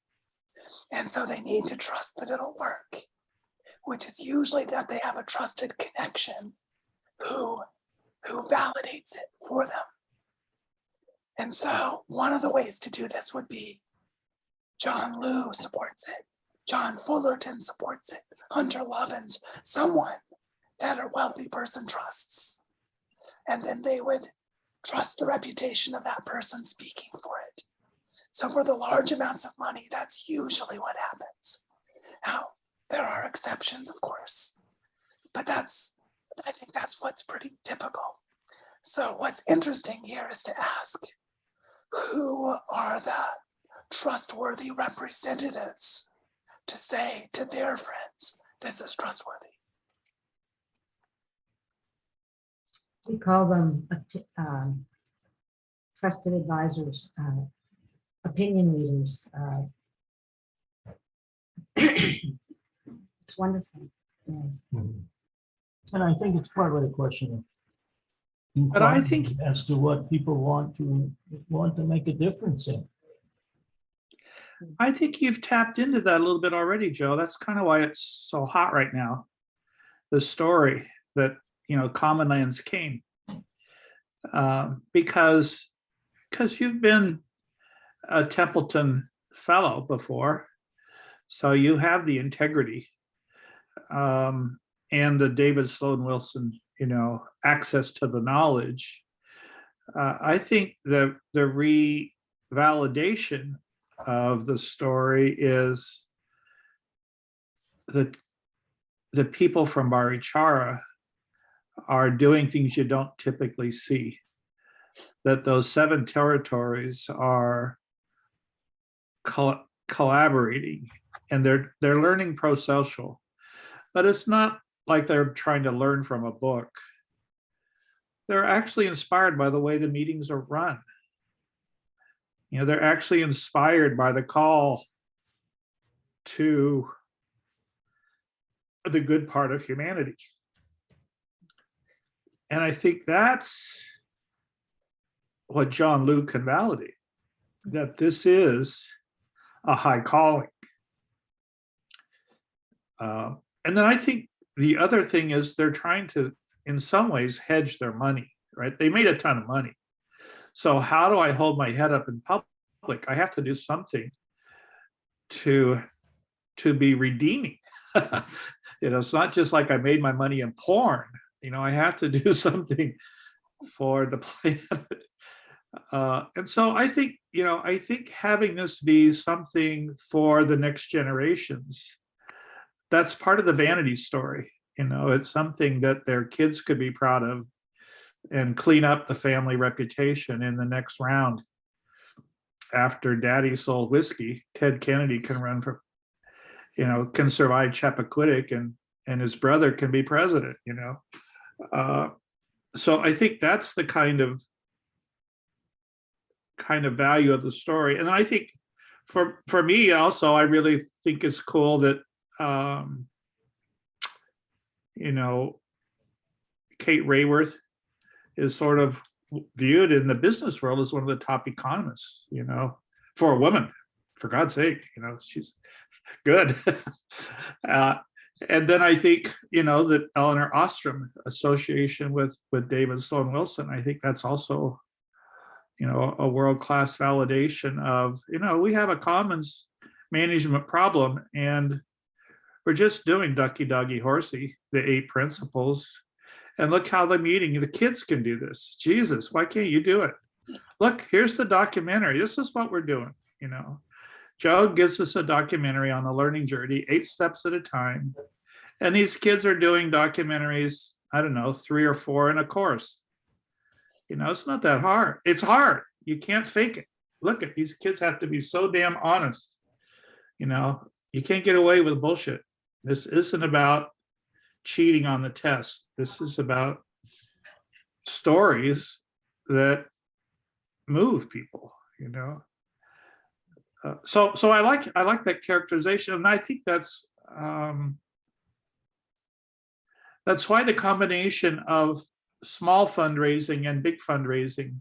And so they need to trust that it'll work, which is usually that they have a trusted connection who validates it for them. And so one of the ways to do this would be John Liu supports it, John Fullerton supports it, Hunter Lovins, someone that a wealthy person trusts. And then they would trust the reputation of that person speaking for it. So for the large amounts of money, that's usually what happens. Now, there are exceptions, of course, but I think that's what's pretty typical. So what's interesting here is to ask, who are the trustworthy representatives to say to their friends, this is trustworthy? We call them trusted advisors, opinion leaders. It's wonderful. Yeah. And I think it's partly a question of But I think- inquiry as to what people want to make a difference in. I think you've tapped into that a little bit already, Joe. That's kind of why it's so hot right now. The story that, Common Lands came. Because you've been a Templeton fellow before, so you have the integrity and the David Sloan Wilson, access to the knowledge. I think the revalidation of the story is that the people from Barichara are doing things you don't typically see. That those 7 territories are collaborating, and they're learning pro-social, but it's not like they're trying to learn from a book. They're actually inspired by the way the meetings are run. They're actually inspired by the call to the good part of humanity. And I think that's what John Liu can validate, that this is a high calling. And then I think the other thing is they're trying to, in some ways, hedge their money, right? They made a ton of money. So how do I hold my head up in public? I have to do something to be redeeming. It's not just like I made my money in porn. I have to do something for the planet. And so I think having this be something for the next generations that's part of the vanity story. You know, it's something that their kids could be proud of and clean up the family reputation in the next round. After daddy sold whiskey, Ted Kennedy can run for, you know, can survive Chappaquiddick, and his brother can be president, you know. So I think that's the kind of value of the story. And then I think for me also, I really think it's cool that, you know, Kate Rayworth is sort of viewed in the business world as one of the top economists, you know, for a woman, for God's sake, you know, she's good. And then I think, you know, that Eleanor Ostrom association with David Sloan Wilson, I think that's also, you know, a world-class validation of, you know, we have a commons management problem, and we're just doing ducky, doggy, horsey, the 8 principles. And look how the kids can do this. Jesus, why can't you do it? Look, here's the documentary. This is what we're doing, you know. Joe gives us a documentary on the learning journey, 8 steps at a time. And these kids are doing documentaries, I don't know, 3 or 4 in a course. You know, it's not that hard. It's hard. You can't fake it. Look at these kids have to be so damn honest. You know, you can't get away with bullshit. This isn't about cheating on the test. This is about stories that move people, you know. So I like that characterization, and I think that's why the combination of small fundraising and big fundraising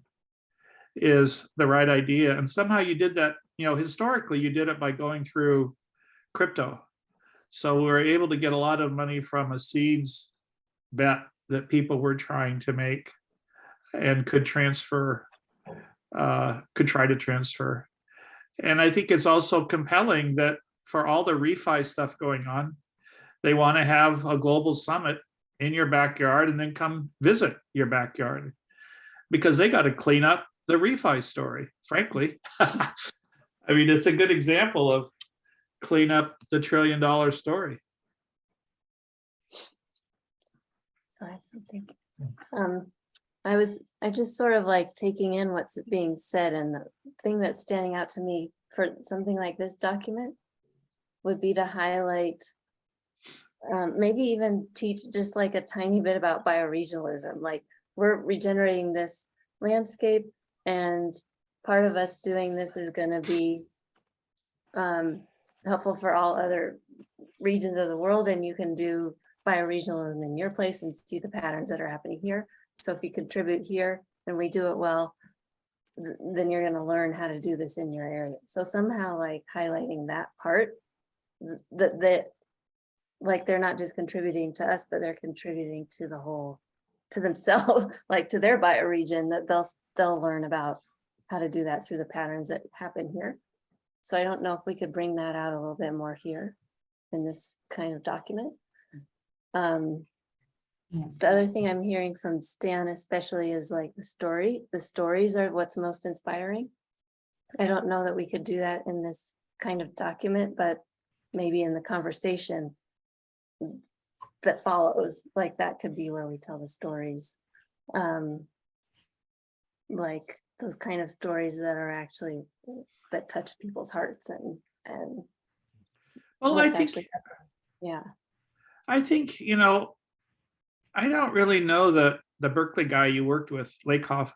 is the right idea. And somehow you did that, you know, historically you did it by going through crypto. So we were able to get a lot of money from a seeds bet that people were trying to make and could transfer, could try to transfer. And I think it's also compelling that for all the refi stuff going on, they want to have a global summit in your backyard and then come visit your backyard, because they got to clean up the refi story, frankly. I mean, it's a good example of clean up the $1 trillion story. So I have something. I just sort of like taking in what's being said, and the thing that's standing out to me for something like this document would be to highlight, maybe even teach just like a tiny bit about bioregionalism. Like, we're regenerating this landscape, and part of us doing this is going to be helpful for all other regions of the world, and you can do bioregionalism in your place and see the patterns that are happening here. So if you contribute here and we do it well, then you're going to learn how to do this in your area. So somehow like highlighting that part, that like they're not just contributing to us, but they're contributing to the whole, to themselves, like to their bioregion, that they'll learn about how to do that through the patterns that happen here. So I don't know if we could bring that out a little bit more here in this kind of document. The other thing I'm hearing from Stan especially is like the story. The stories are what's most inspiring. I don't know that we could do that in this kind of document, but maybe in the conversation that follows, like that could be where we tell the stories. Like those kind of stories that are actually, that touch people's hearts and well, I think, yeah. I think, you know, I don't really know the Berkeley guy you worked with, Lakoff,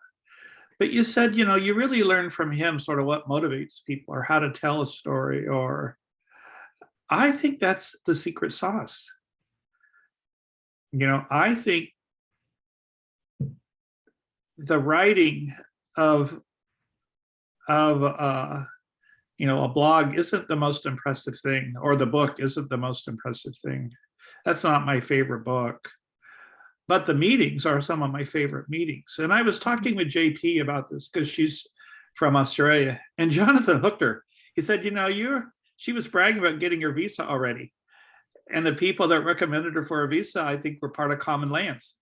but you said, you know, you really learn from him sort of what motivates people or how to tell a story, or I think that's the secret sauce. You know, I think the writing of you know, a blog isn't the most impressive thing, or the book isn't the most impressive thing. That's not my favorite book. But the meetings are some of my favorite meetings. And I was talking with JP about this because she's from Australia, and Jonathan hooked her. He said, you know, she was bragging about getting her visa already. And the people that recommended her for a visa, I think, were part of Common Lands.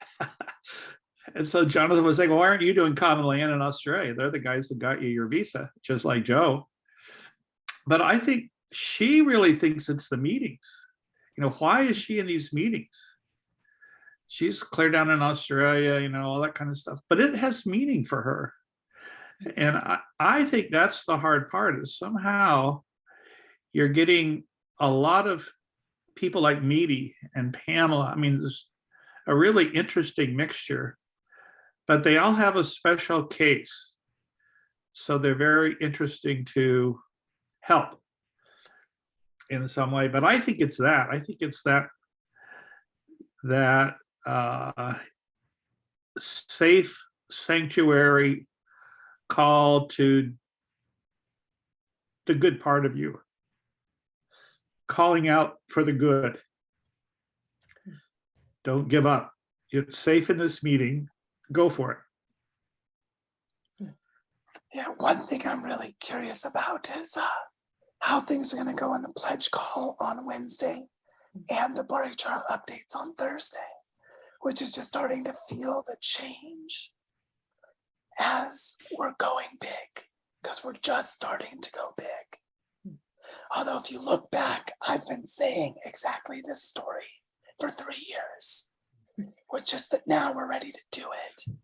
And so Jonathan was like, well, why aren't you doing Common Land in Australia? They're the guys who got you your visa, just like Joe. But I think she really thinks it's the meetings. why is she in these meetings? She's clear down in Australia, all that kind of stuff, but it has meaning for her. And I think that's the hard part, is somehow you're getting a lot of people like Meady and Pamela. I mean, there's a really interesting mixture, but they all have a special case. So they're very interesting to help in some way. But I think it's that. I think it's that safe sanctuary call to the good part of you, calling out for the good. Don't give up. It's safe in this meeting. Go for it. Yeah, one thing I'm really curious about is how things are going to go in the pledge call on Wednesday and the Barichara updates on Thursday, which is just starting to feel the change as we're going big, because we're just starting to go big. Although if you look back, I've been saying exactly this story for 3 years, which is that now we're ready to do it.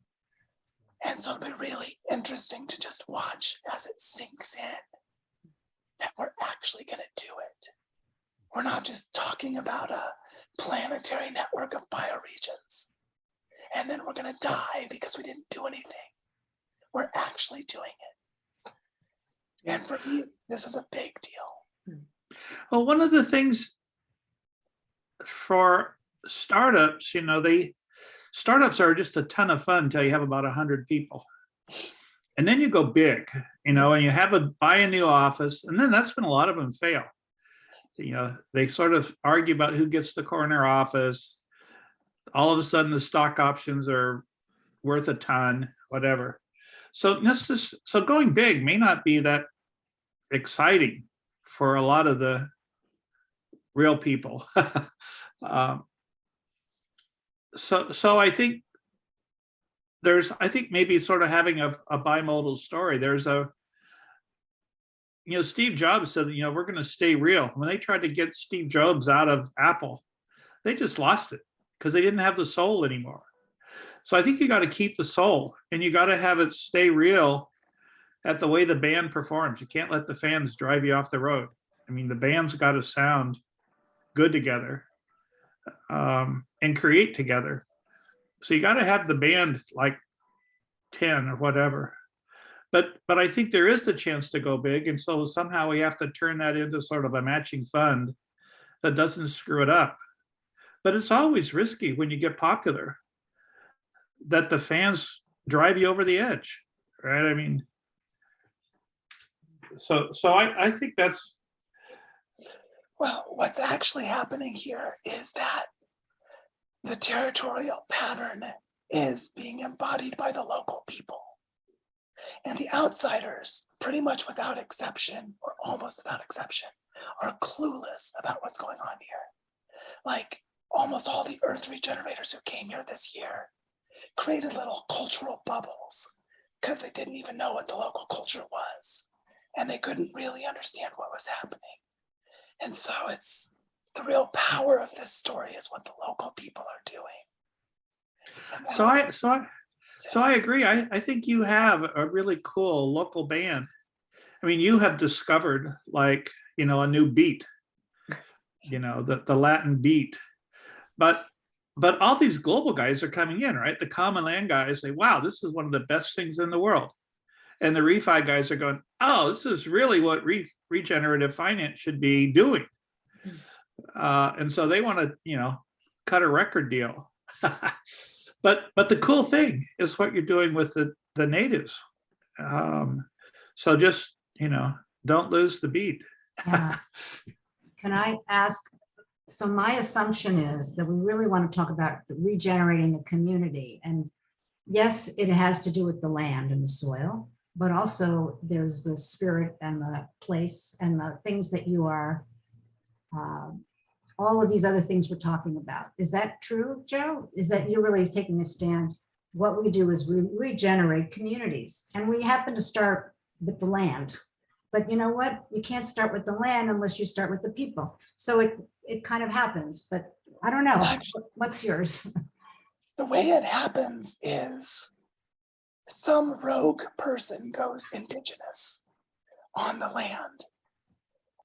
And so it'll be really interesting to just watch as it sinks in that we're actually going to do it. We're not just talking about a planetary network of bioregions, and then we're going to die because we didn't do anything. We're actually doing it. And for me, this is a big deal. Well, one of the things for startups, startups are just a ton of fun until you have about 100 people. And then you go big, and you buy a new office, and then that's when a lot of them fail. They sort of argue about who gets the corner office. All of a sudden the stock options are worth a ton, whatever. So going big may not be that exciting for a lot of the real people. So I think maybe sort of having a bimodal story. There's Steve Jobs said, we're going to stay real. When they tried to get Steve Jobs out of Apple, they just lost it because they didn't have the soul anymore. So I think you got to keep the soul, and you got to have it stay real at the way the band performs. You can't let the fans drive you off the road. I mean, the band's got to sound good together and create together. So you got to have the band like 10 or whatever. But I think there is the chance to go big. And so somehow we have to turn that into sort of a matching fund that doesn't screw it up. But it's always risky when you get popular that the fans drive you over the edge, right? I mean, so I think that's. Well, what's actually happening here is that the territorial pattern is being embodied by the local people. And the outsiders, pretty much without exception, or almost without exception, are clueless about what's going on here. Like almost all the Earth regenerators who came here this year created little cultural bubbles because they didn't even know what the local culture was. And they couldn't really understand what was happening. And so it's the real power of this story is what the local people are doing. So I agree. I think you have a really cool local band. I mean, you have discovered like, a new beat, the Latin beat. But all these global guys are coming in, right? The common land guys say, wow, this is one of the best things in the world. And the refi guys are going, oh, this is really what regenerative finance should be doing. And so they want to, cut a record deal. But the cool thing is what you're doing with the natives. So just, don't lose the beat. Yeah. Can I ask, so my assumption is that we really want to talk about regenerating the community. And yes, it has to do with the land and the soil, but also there's the spirit and the place and the things that you are, all of these other things we're talking about. Is that true, Joe? Is that you're really taking a stand? What we do is we regenerate communities, and we happen to start with the land, But you know what? You can't start with the land unless you start with the people. So it kind of happens, but I don't know. What's yours? The way it happens is some rogue person goes indigenous on the land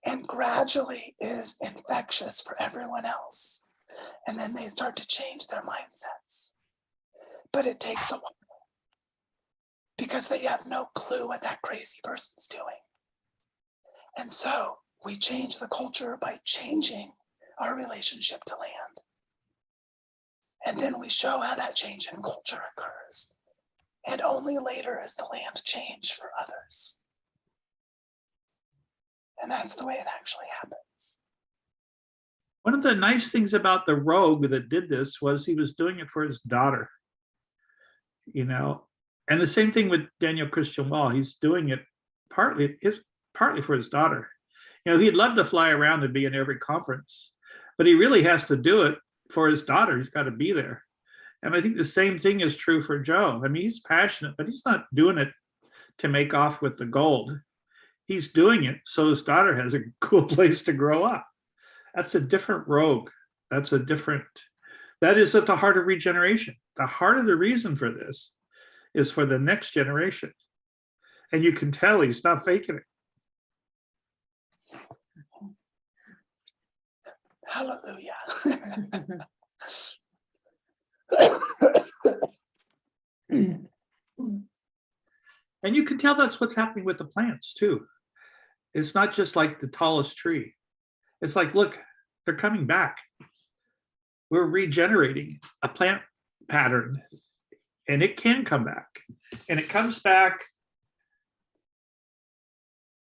and gradually is infectious for everyone else. And then they start to change their mindsets. But it takes a while because they have no clue what that crazy person's doing. And so we change the culture by changing our relationship to land. And then we show how that change in culture occurs. And only later is the land changed for others. And that's the way it actually happens. One of the nice things about the rogue that did this was he was doing it for his daughter. You know, and the same thing with Daniel Christian Wall. He's doing it partly for his daughter. You know, he'd love to fly around and be in every conference, but he really has to do it for his daughter. He's got to be there. And I think the same thing is true for Joe. I mean, he's passionate, but he's not doing it to make off with the gold. He's doing it so his daughter has a cool place to grow up. That's a different rogue. That is at the heart of regeneration. The heart of the reason for this is for the next generation. And you can tell he's not faking it. Hallelujah. And you can tell that's what's happening with the plants too. It's not just like the tallest tree. It's like, look, they're coming back. We're regenerating a plant pattern, and it can come back. And it comes back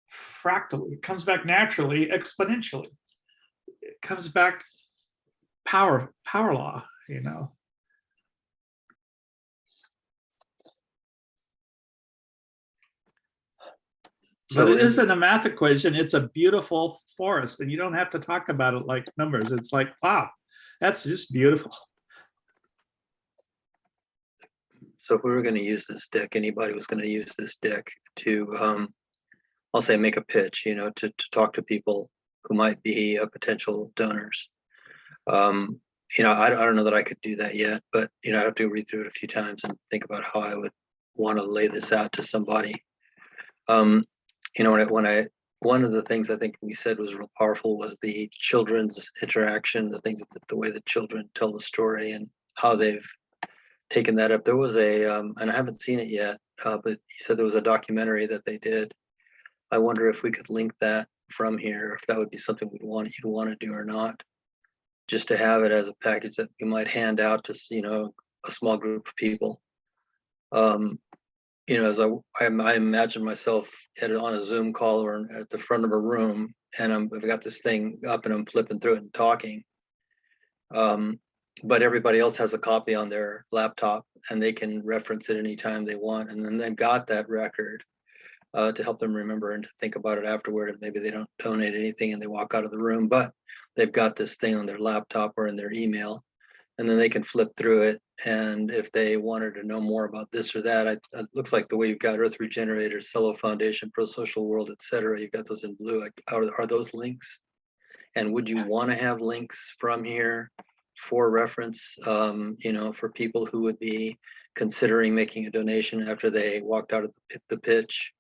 fractally. It comes back naturally, exponentially. It comes back power law, you know. But it isn't a math equation. It's a beautiful forest, and you don't have to talk about it like numbers. It's like, wow, that's just beautiful. So if we were going to use this deck, anybody was going to use this deck to, I'll say, make a pitch, you know, to talk to people who might be potential donors. You know, I don't know that I could do that yet, but, you know, I have to read through it a few times and think about how I would want to lay this out to somebody. You know, one of the things I think we said was real powerful was the children's interaction, the way the children tell the story and how they've taken that up. There was and I haven't seen it yet, but you said there was a documentary that they did. I wonder if we could link that from here, if that would be something you'd want to do or not, just to have it as a package that you might hand out to, you know, a small group of people. You know, as I imagine myself on a Zoom call or at the front of a room, and I've got this thing up and I'm flipping through it and talking. But everybody else has a copy on their laptop and they can reference it anytime they want. And then they've got that record to help them remember and to think about it afterward. And maybe they don't donate anything and they walk out of the room, but they've got this thing on their laptop or in their email. And then they can flip through it. And if they wanted to know more about this or that, it looks like the way you've got Earth Regenerators, Cello Foundation, Pro Social World, et cetera, you've got those in blue. Are those links? And would you want to have links from here for reference, you know, for people who would be considering making a donation after they walked out of the pitch?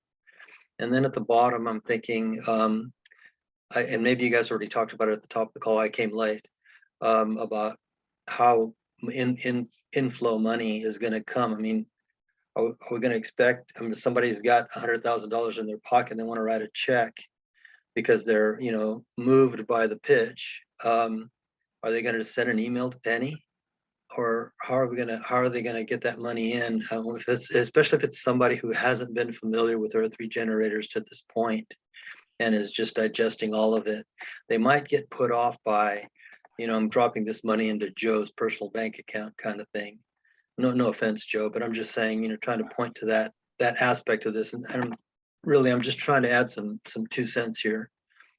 And then at the bottom, I'm thinking, and maybe you guys already talked about it at the top of the call, I came late, about how inflow money is going to come. I mean, are we going to expect, I mean, somebody's got $100,000 in their pocket and they want to write a check because they're, you know, moved by the pitch. Are they going to send an email to Penny, or how are they going to get that money in? Especially if it's somebody who hasn't been familiar with Earth Regenerators to this point and is just digesting all of it, they might get put off by, you know, I'm dropping this money into Joe's personal bank account kind of thing. No offense, Joe, but I'm just saying, you know, trying to point to that aspect of this. And I'm just trying to add some 2 cents here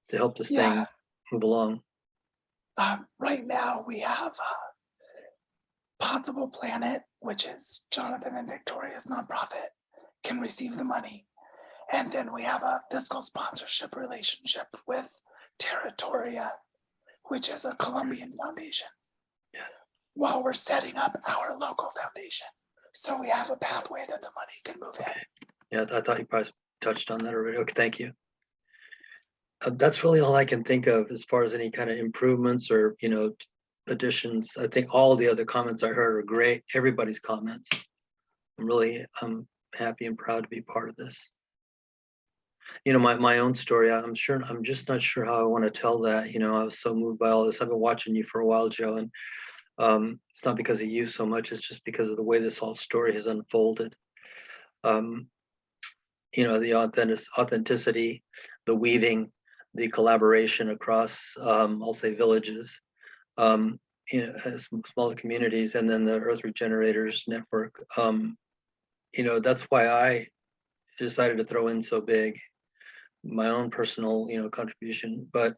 to help this thing move along. Right now we have Possible Planet, which is Jonathan and Victoria's nonprofit, can receive the money. And then we have a fiscal sponsorship relationship with Territoria, which is a Colombian foundation, while we're setting up our local foundation. So we have a pathway that the money can move in. Yeah, I thought you probably touched on that already. Okay, thank you. That's really all I can think of as far as any kind of improvements or, additions. I think all the other comments I heard are great. Everybody's comments. I'm happy and proud to be part of this. My own story, I'm just not sure how I want to tell that. I was so moved by all this. I've been watching you for a while, Joe, and it's not because of you so much, it's just because of the way this whole story has unfolded. The authenticity, the weaving, the collaboration across, I'll say villages, smaller communities, and then the Earth Regenerators Network. That's why I decided to throw in so big my own personal, contribution. But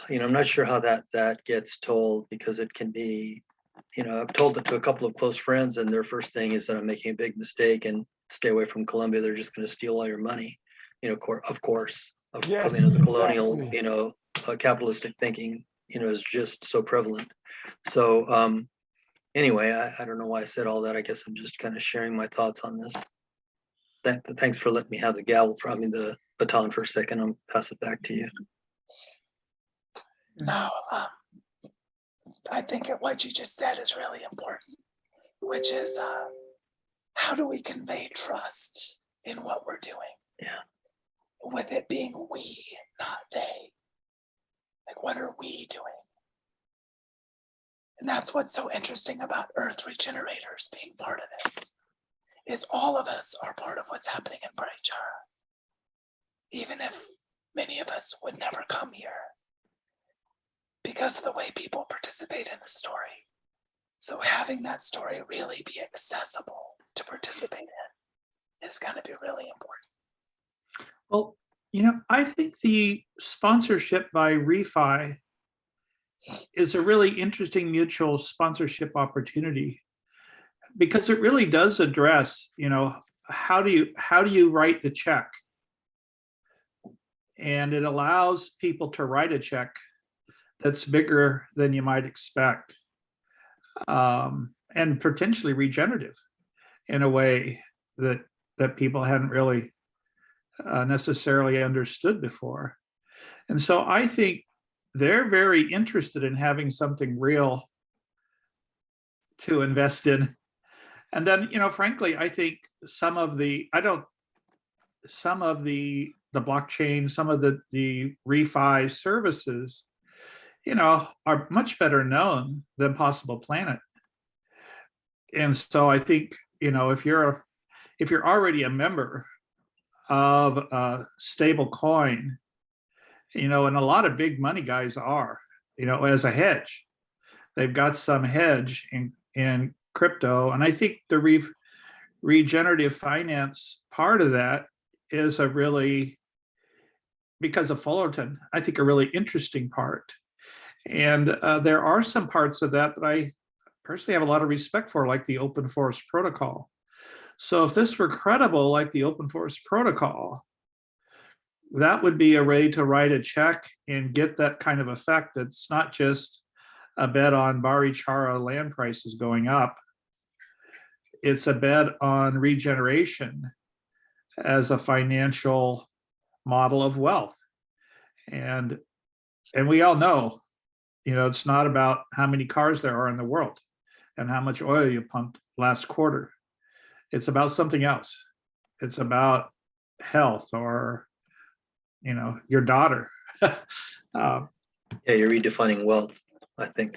I'm not sure how that gets told, because it can be, I've told it to a couple of close friends, and their first thing is that I'm making a big mistake and stay away from Colombia. They're just going to steal all your money. Of course, Yes, the colonial, exactly. capitalistic thinking, is just so prevalent. So anyway, I don't know why I said all that. I guess I'm just kind of sharing my thoughts on this. Thanks for letting me have the gavel, the baton for a second. I'll pass it back to you. No, I think what you just said is really important, which is how do we convey trust in what we're doing? Yeah. With it being we, not they. Like, what are we doing? And that's what's so interesting about Earth Regenerators being part of this, is all of us are part of what's happening in Barichara. Even if many of us would never come here, because of the way people participate in the story. So having that story really be accessible to participate in is going to be really important. Well, I think the sponsorship by Refi is a really interesting mutual sponsorship opportunity, because it really does address, how do you write the check? And it allows people to write a check that's bigger than you might expect, and potentially regenerative in a way that people hadn't really necessarily understood before. And so I think they're very interested in having something real to invest in. And then, frankly, I think some of the blockchain, some of the refi services, are much better known than Possible Planet. And so I think, if you're already a member of a stable coin, and a lot of big money guys are, as a hedge, they've got some hedge in crypto. And I think the regenerative finance part of that is because of Fullerton, I think a really interesting part. And there are some parts of that I personally have a lot of respect for, like the open forest protocol. So if this were credible, like the open forest protocol, that would be a way to write a check and get that kind of effect. It's not just a bet on Barichara land prices going up. It's a bet on regeneration as a financial model of wealth. And we all know, it's not about how many cars there are in the world and how much oil you pumped last quarter. It's about something else. It's about health, or, your daughter. Yeah, you're redefining wealth. I think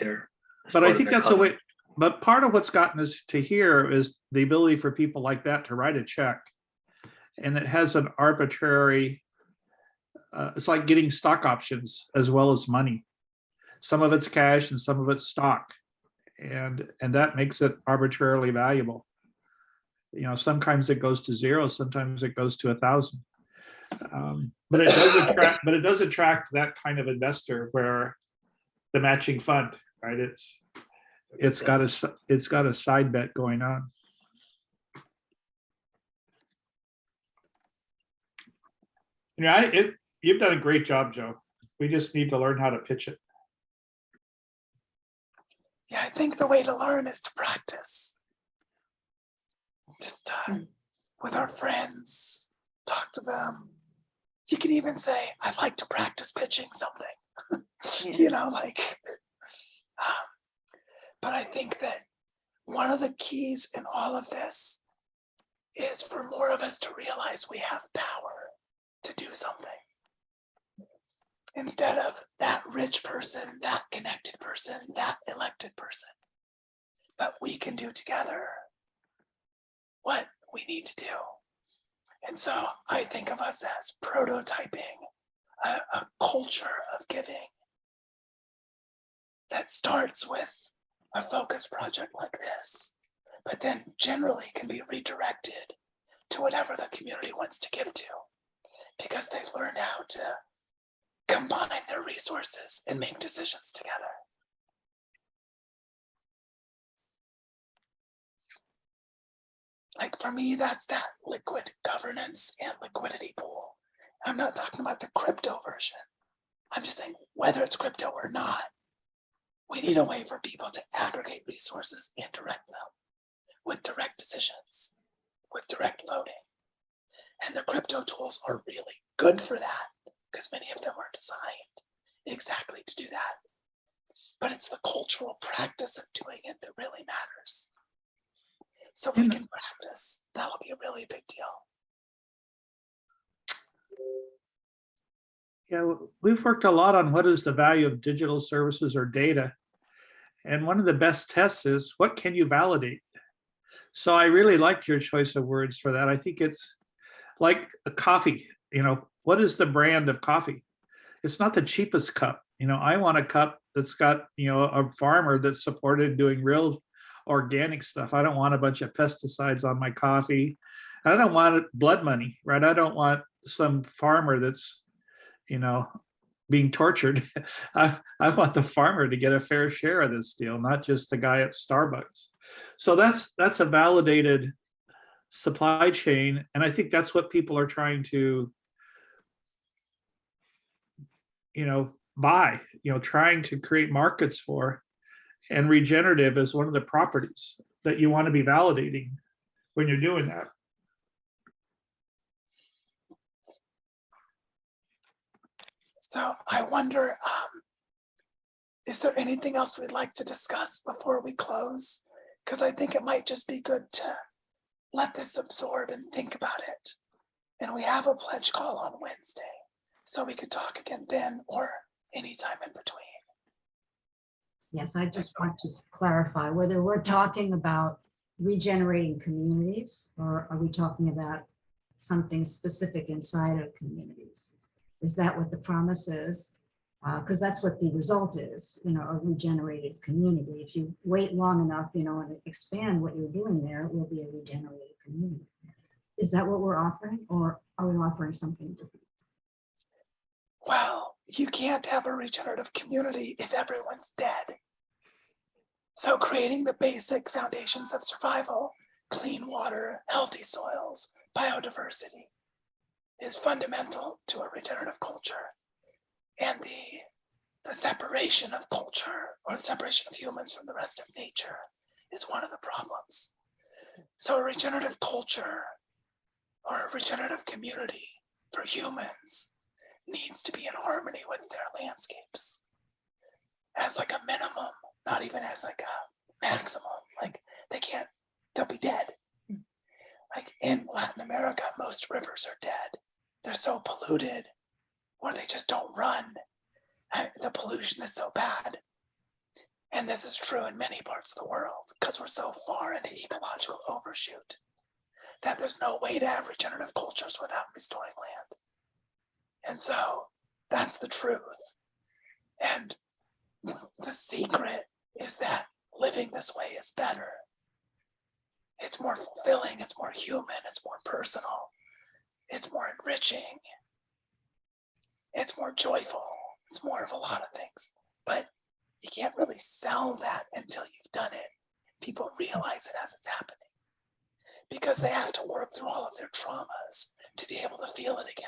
But I think that's the way. But part of what's gotten us to here is the ability for people like that to write a check, and it has an arbitrary. It's like getting stock options as well as money. Some of it's cash and some of it's stock, and that makes it arbitrarily valuable. Sometimes it goes to zero, sometimes it goes to 1,000. But it does attract that kind of investor, where the matching fund, right? It's got a side bet going on. Yeah, you've done a great job, Joe. We just need to learn how to pitch it. Yeah, I think the way to learn is to practice. Just with our friends, talk to them. You can even say, I'd like to practice pitching something, Yeah. you know, like, but I think that one of the keys in all of this is for more of us to realize we have power to do something. Instead of that rich person, that connected person, that elected person. But we can do together what we need to do. And so I think of us as prototyping a culture of giving that starts with a focused project like this, but then generally can be redirected to whatever the community wants to give to, because they've learned how to combine their resources and make decisions together. Like for me, that's that liquid governance and liquidity pool. I'm not talking about the crypto version. I'm just saying whether it's crypto or not, we need a way for people to aggregate resources and direct them with direct decisions, with direct voting. And the crypto tools are really good for that because many of them are designed exactly to do that. But it's the cultural practice of doing it that really matters. So if we can practice, that'll be a really big deal. Yeah, we've worked a lot on what is the value of digital services or data. And one of the best tests is what can you validate? So I really liked your choice of words for that. I think it's like a coffee, what is the brand of coffee? It's not the cheapest cup. I want a cup that's got, a farmer that's supported doing real organic stuff. I don't want a bunch of pesticides on my coffee. I don't want blood money, right? I don't want some farmer that's, being tortured. I want the farmer to get a fair share of this deal, not just the guy at Starbucks. So that's a validated supply chain. And I think that's what people are trying to, buy, trying to create markets for. And regenerative is one of the properties that you want to be validating when you're doing that. So I wonder, is there anything else we'd like to discuss before we close? Because I think it might just be good to let this absorb and think about it. And we have a pledge call on Wednesday, so we could talk again then or anytime in between. Yes, I just want to clarify whether we're talking about regenerating communities or are we talking about something specific inside of communities? Is that what the promise is? Because that's what the result is, a regenerated community. If you wait long enough, and expand what you're doing there, it will be a regenerated community. Is that what we're offering, or are we offering something different? Well, you can't have a regenerative community if everyone's dead. So creating the basic foundations of survival, clean water, healthy soils, biodiversity, is fundamental to a regenerative culture. And the separation of culture or the separation of humans from the rest of nature is one of the problems. So a regenerative culture or a regenerative community for humans needs to be in harmony with their landscapes as like a minimum, not even as like a maximum. Like they'll be dead. Like in Latin America, most rivers are dead. They're so polluted or they just don't run. The pollution is so bad. And this is true in many parts of the world because we're so far into ecological overshoot that there's no way to have regenerative cultures without restoring land. And so that's the truth. And the secret is that living this way is better. It's more fulfilling, it's more human, it's more personal, it's more enriching, it's more joyful, it's more of a lot of things. But you can't really sell that until you've done it. People realize it as it's happening because they have to work through all of their traumas to be able to feel it again.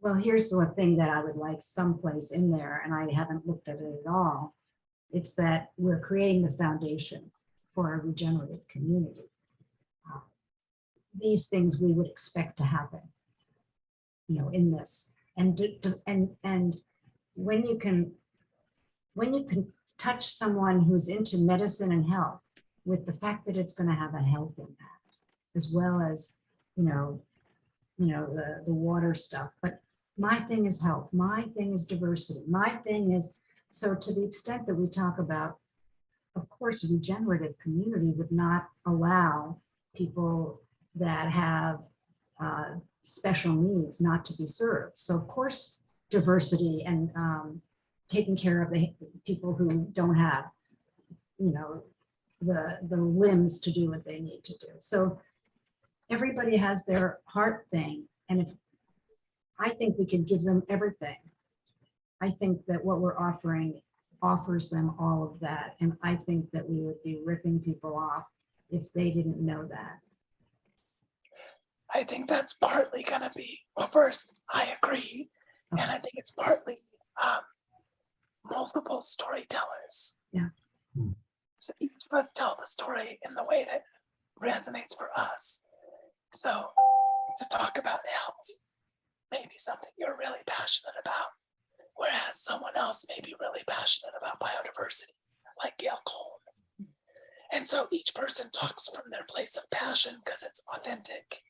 Well, here's the thing that I would like someplace in there, and I haven't looked at it at all. It's that we're creating the foundation for a regenerative community. These things we would expect to happen, you know, in this. And when you can touch someone who's into medicine and health with the fact that it's going to have a health impact, as well as, the water stuff. But my thing is health. My thing is diversity. My thing is, so to the extent that we talk about, of course, a regenerative community would not allow people that have special needs not to be served. So of course, diversity and taking care of the people who don't have, the limbs to do what they need to do. So everybody has their heart thing. And if I think we can give them everything, I think that what we're offering offers them all of that. And I think that we would be ripping people off if they didn't know that. I think that's partly going to be, well, first, I agree. And I think it's partly multiple storytellers. Yeah. So each of us tell the story in the way that resonates for us. So to talk about health, maybe something you're really passionate about, whereas someone else may be really passionate about biodiversity, like Gail Cole. And so each person talks from their place of passion because it's authentic,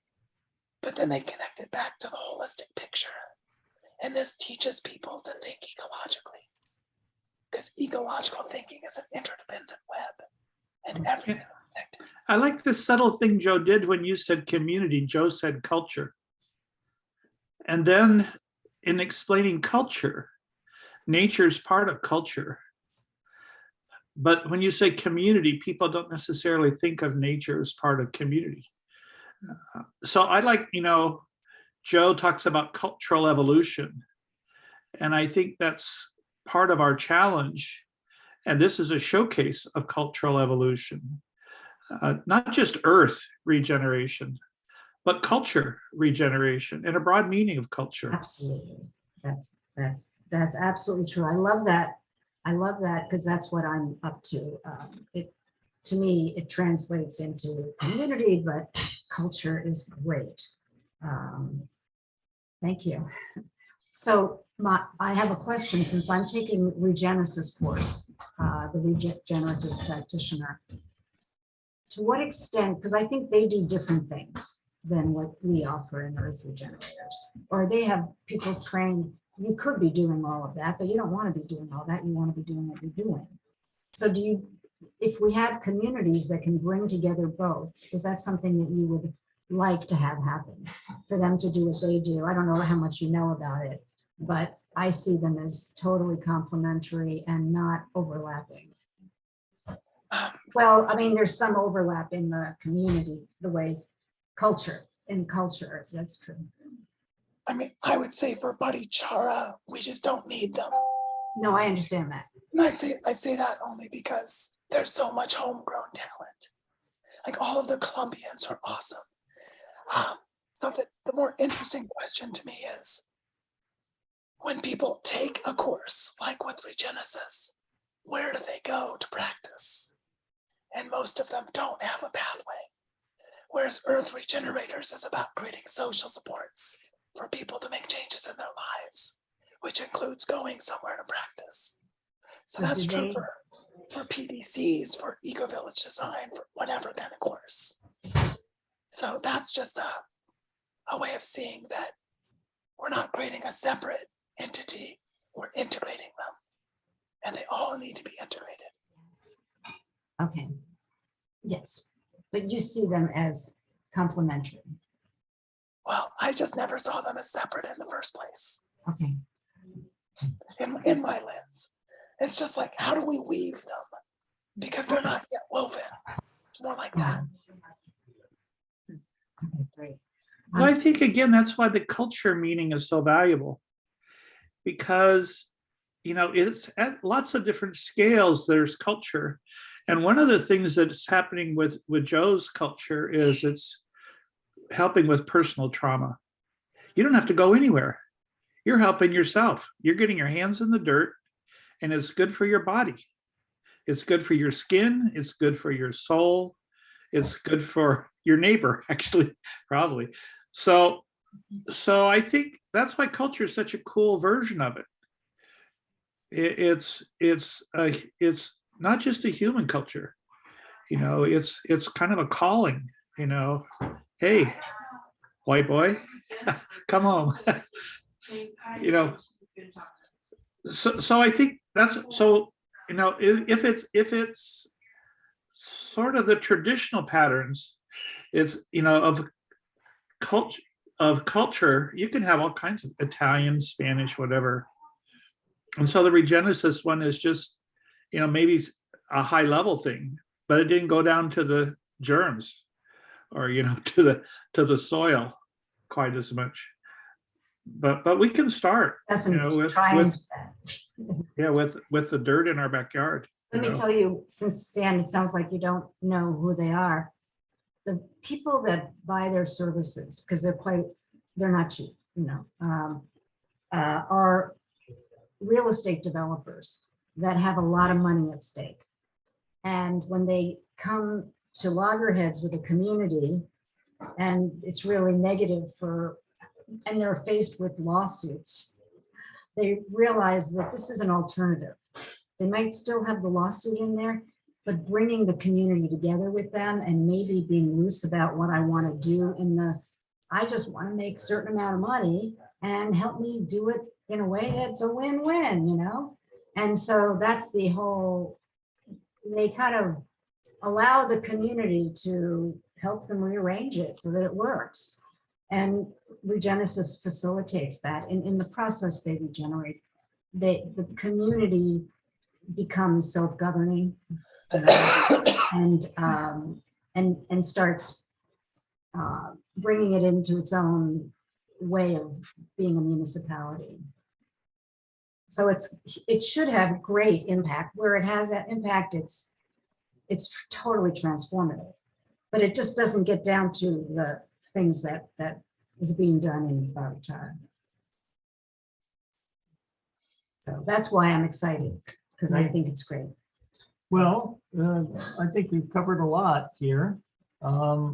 but then they connect it back to the holistic picture. And this teaches people to think ecologically, because ecological thinking is an interdependent web, and everything is connected. I like the subtle thing Joe did when you said community. Joe said culture. And then in explaining culture, nature is part of culture. But when you say community, people don't necessarily think of nature as part of community. So I like, Joe talks about cultural evolution. And I think that's part of our challenge. And this is a showcase of cultural evolution. Not just earth regeneration, but culture regeneration and a broad meaning of culture. Absolutely. That's absolutely true. I love that. I love that because that's what I'm up to. To me, it translates into community, but culture is great. Thank you. So I have a question, since I'm taking Regenesis course, the regenerative practitioner. To what extent, because I think they do different things than what we offer in Earth Regenerators, or they have people trained. You could be doing all of that, but you don't want to be doing all that. You want to be doing what you're doing. So if we have communities that can bring together both, is that something that you would like to have happen for them to do what they do? I don't know how much you know about it, but I see them as totally complementary and not overlapping. Well, I mean, there's some overlap in the community, the way culture, that's true. I mean, I would say for Barichara, we just don't need them. No, I understand that. And I say that only because there's so much homegrown talent. Like all of the Colombians are awesome. So the more interesting question to me is, when people take a course like with Regenesis, where do they go to practice? And most of them don't have a pathway. Whereas Earth Regenerators is about creating social supports for people to make changes in their lives, which includes going somewhere to practice. So that's true for PDCs, for eco-village design, for whatever kind of course. So that's just a way of seeing that we're not creating a separate entity, we're integrating them. And they all need to be integrated. Okay. Yes, but you see them as complementary. Well, I just never saw them as separate in the first place. Okay. In my lens, it's just like, how do we weave them? Because they're not yet woven. It's more like that. Okay, great. Well, I think, again, that's why the culture meaning is so valuable. Because, it's at lots of different scales, there's culture. And one of the things that's happening with Joe's culture is it's helping with personal trauma. You don't have to go anywhere. you're helping yourself. You're getting your hands in the dirt, and it's good for your body. It's good for your skin. It's good for your soul. It's good for your neighbor, actually, probably. So I think that's why culture is such a cool version of it. It's not just a human culture, it's kind of a calling, hey, white boy, come home. you know so I think that's so, if it's sort of the traditional patterns, it's of culture, you can have all kinds of Italian, Spanish, whatever. And so the regenesis one is just, maybe a high level thing, but it didn't go down to the germs or, to the soil quite as much. But we can start, Doesn't with try and do that. with the dirt in our backyard. Let me tell you, since Stan, it sounds like you don't know who they are. The people that buy their services, because they're not cheap, are real estate developers that have a lot of money at stake. And when they come to loggerheads with a community and it's really negative and they're faced with lawsuits, they realize that this is an alternative. They might still have the lawsuit in there, but bringing the community together with them and maybe being loose about what I want to do I just want to make a certain amount of money and help me do it in a way that's a win-win, And so that's the whole, they kind of allow the community to help them rearrange it so that it works. And Regenesis facilitates that. And in the process, they regenerate. The community becomes self-governing and starts bringing it into its own way of being a municipality. So it should have great impact. Where it has that impact, it's totally transformative. But it just doesn't get down to the things that is being done in Barichara. So that's why I'm excited, because I think it's great. Well, I think we've covered a lot here, I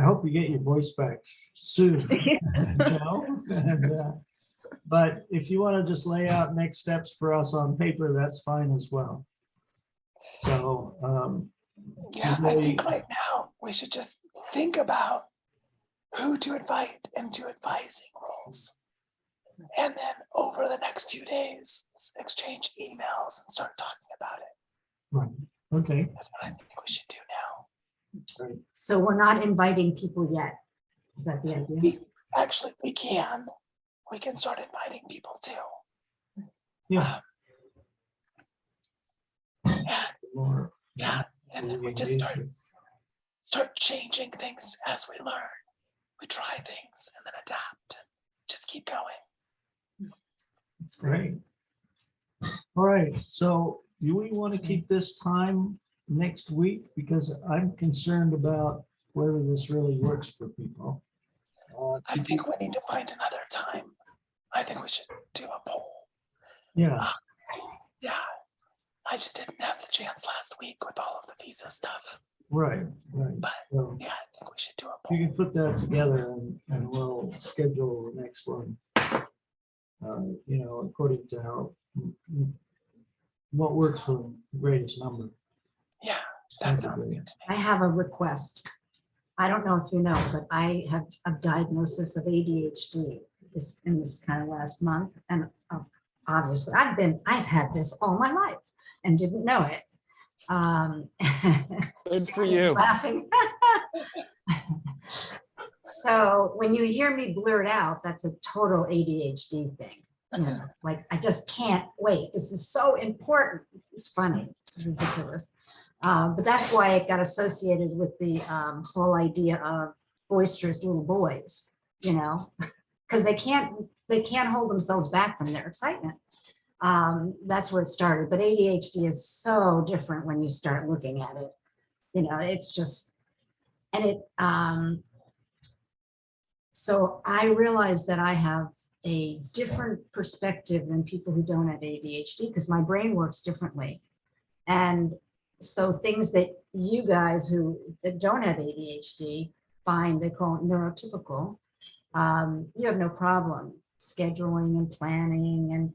hope you get your voice back soon, Joe. But if you want to just lay out next steps for us on paper, that's fine as well. So, Yeah, I think right now we should just think about who to invite into advising roles. And then over the next few days, exchange emails and start talking about it. right, okay. That's what I think we should do now. So we're not inviting people yet. Is that the idea? We can start inviting people too. Yeah. And then we just start changing things as we learn. We try things and then adapt. Just keep going. That's great. All right, so do we want to keep this time next week? Because I'm concerned about whether this really works for people. I think we need to find another time. I think we should do a poll. Yeah, Yeah. I just didn't have the chance last week with all of the visa stuff. right. But So yeah, I think we should do a poll. you can put that together and we'll schedule the next one. According to what works for the greatest number. Yeah, that That'd be sounds great. good to I me. have a request. I don't know if you know, but I have a diagnosis of ADHD in this kind of last month. And obviously I've had this all my life and didn't know it. Good for you. Laughing. So when you hear me blurt out, that's a total ADHD thing. Like I just can't wait. This is so important. It's funny. It's ridiculous. But that's why it got associated with the whole idea of boisterous little boys, because they can't hold themselves back from their excitement. That's where it started. But ADHD is so different when you start looking at it. It's just, and it, So I realize that I have a different perspective than people who don't have ADHD because my brain works differently. And so things that you guys that don't have ADHD find, they call it neurotypical, you have no problem scheduling and planning and,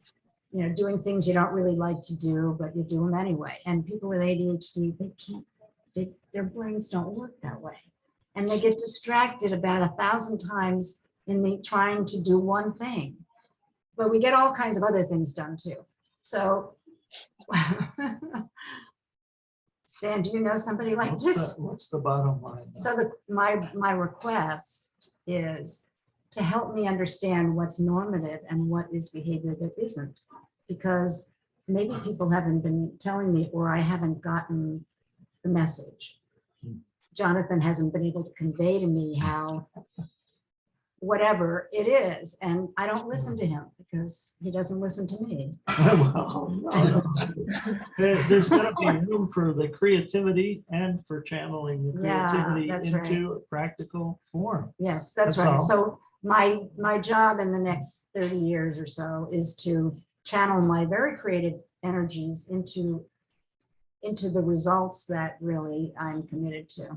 you know, doing things you don't really like to do, but you do them anyway. And people with ADHD, their brains don't work that way. And they get distracted about 1,000 times in the trying to do one thing. But we get all kinds of other things done too. So Stan, do you know somebody like this? What's the bottom line? So my request is to help me understand what's normative and what is behavior that isn't. Because maybe people haven't been telling me, or I haven't gotten the message. Jonathan hasn't been able to convey to me how, whatever it is, and I don't listen to him because he doesn't listen to me. Well, no, there's got to be room for the creativity and for channeling the Yeah, creativity that's right. into a practical form. Yes, that's That's right. all. So my job in the next 30 years or so is to channel my very creative energies into the results that really I'm committed to.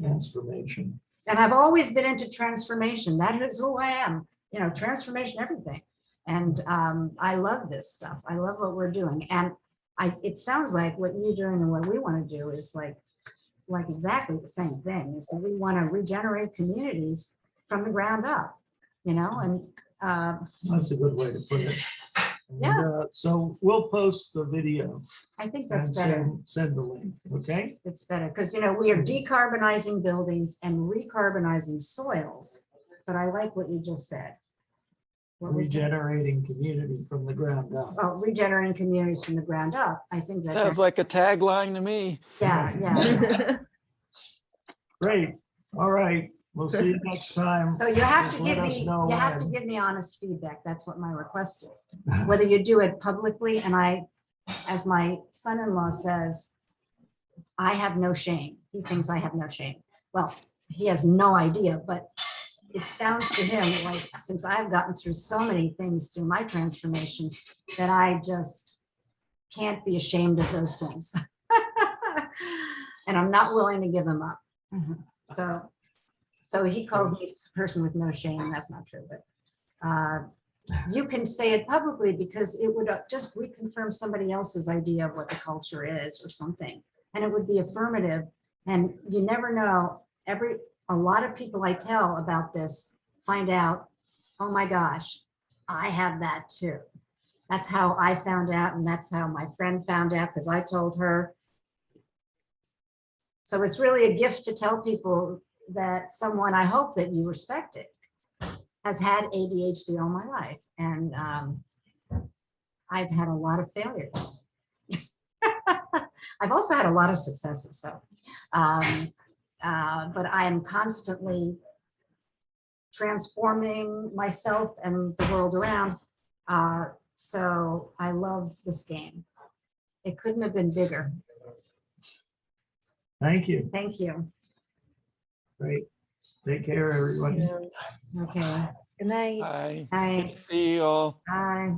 Transformation. And I've always been into transformation. That is who I am, you know, transformation, everything. And I love this stuff. I love what we're doing. And it sounds like what you're doing and what we want to do is like exactly the same thing. Is that we want to regenerate communities from the ground up, you know, and That's a good way to put it. And, Yeah. so we'll post the video I think and that's better. send the link, okay? It's better because, you know, we are decarbonizing buildings and recarbonizing soils. But I like what you just said. What was that? Regenerating community from the ground up. Oh, regenerating communities from the ground up. I think that's Sounds like a tagline to me. yeah. Great. All right. We'll see you next time. So you have Just to let give us me, know you have to when. give me honest feedback. That's what my request is. Whether you do it publicly, and as my son-in-law says, I have no shame. He thinks I have no shame. Well, he has no idea, but it sounds to him like, since I've gotten through so many things through my transformation, that I just can't be ashamed of those things. And I'm not willing to give them up. So he calls me a person with no shame. That's not true, but you can say it publicly because it would just reconfirm somebody else's idea of what the culture is or something. And it would be affirmative. And you never know, a lot of people I tell about this find out, oh my gosh, I have that too. That's how I found out. And that's how my friend found out because I told her. So it's really a gift to tell people that someone I hope that you respected has had ADHD all my life. And I've had a lot of failures. I've also had a lot of successes. So, but I am constantly transforming myself and the world around. So I love this game. It couldn't have been bigger. Thank you. Thank you. Great. Take care, everybody. Okay. Good night. Bye. Bye. Good to see you all. Bye.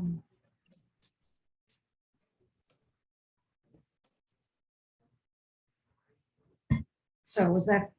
So was that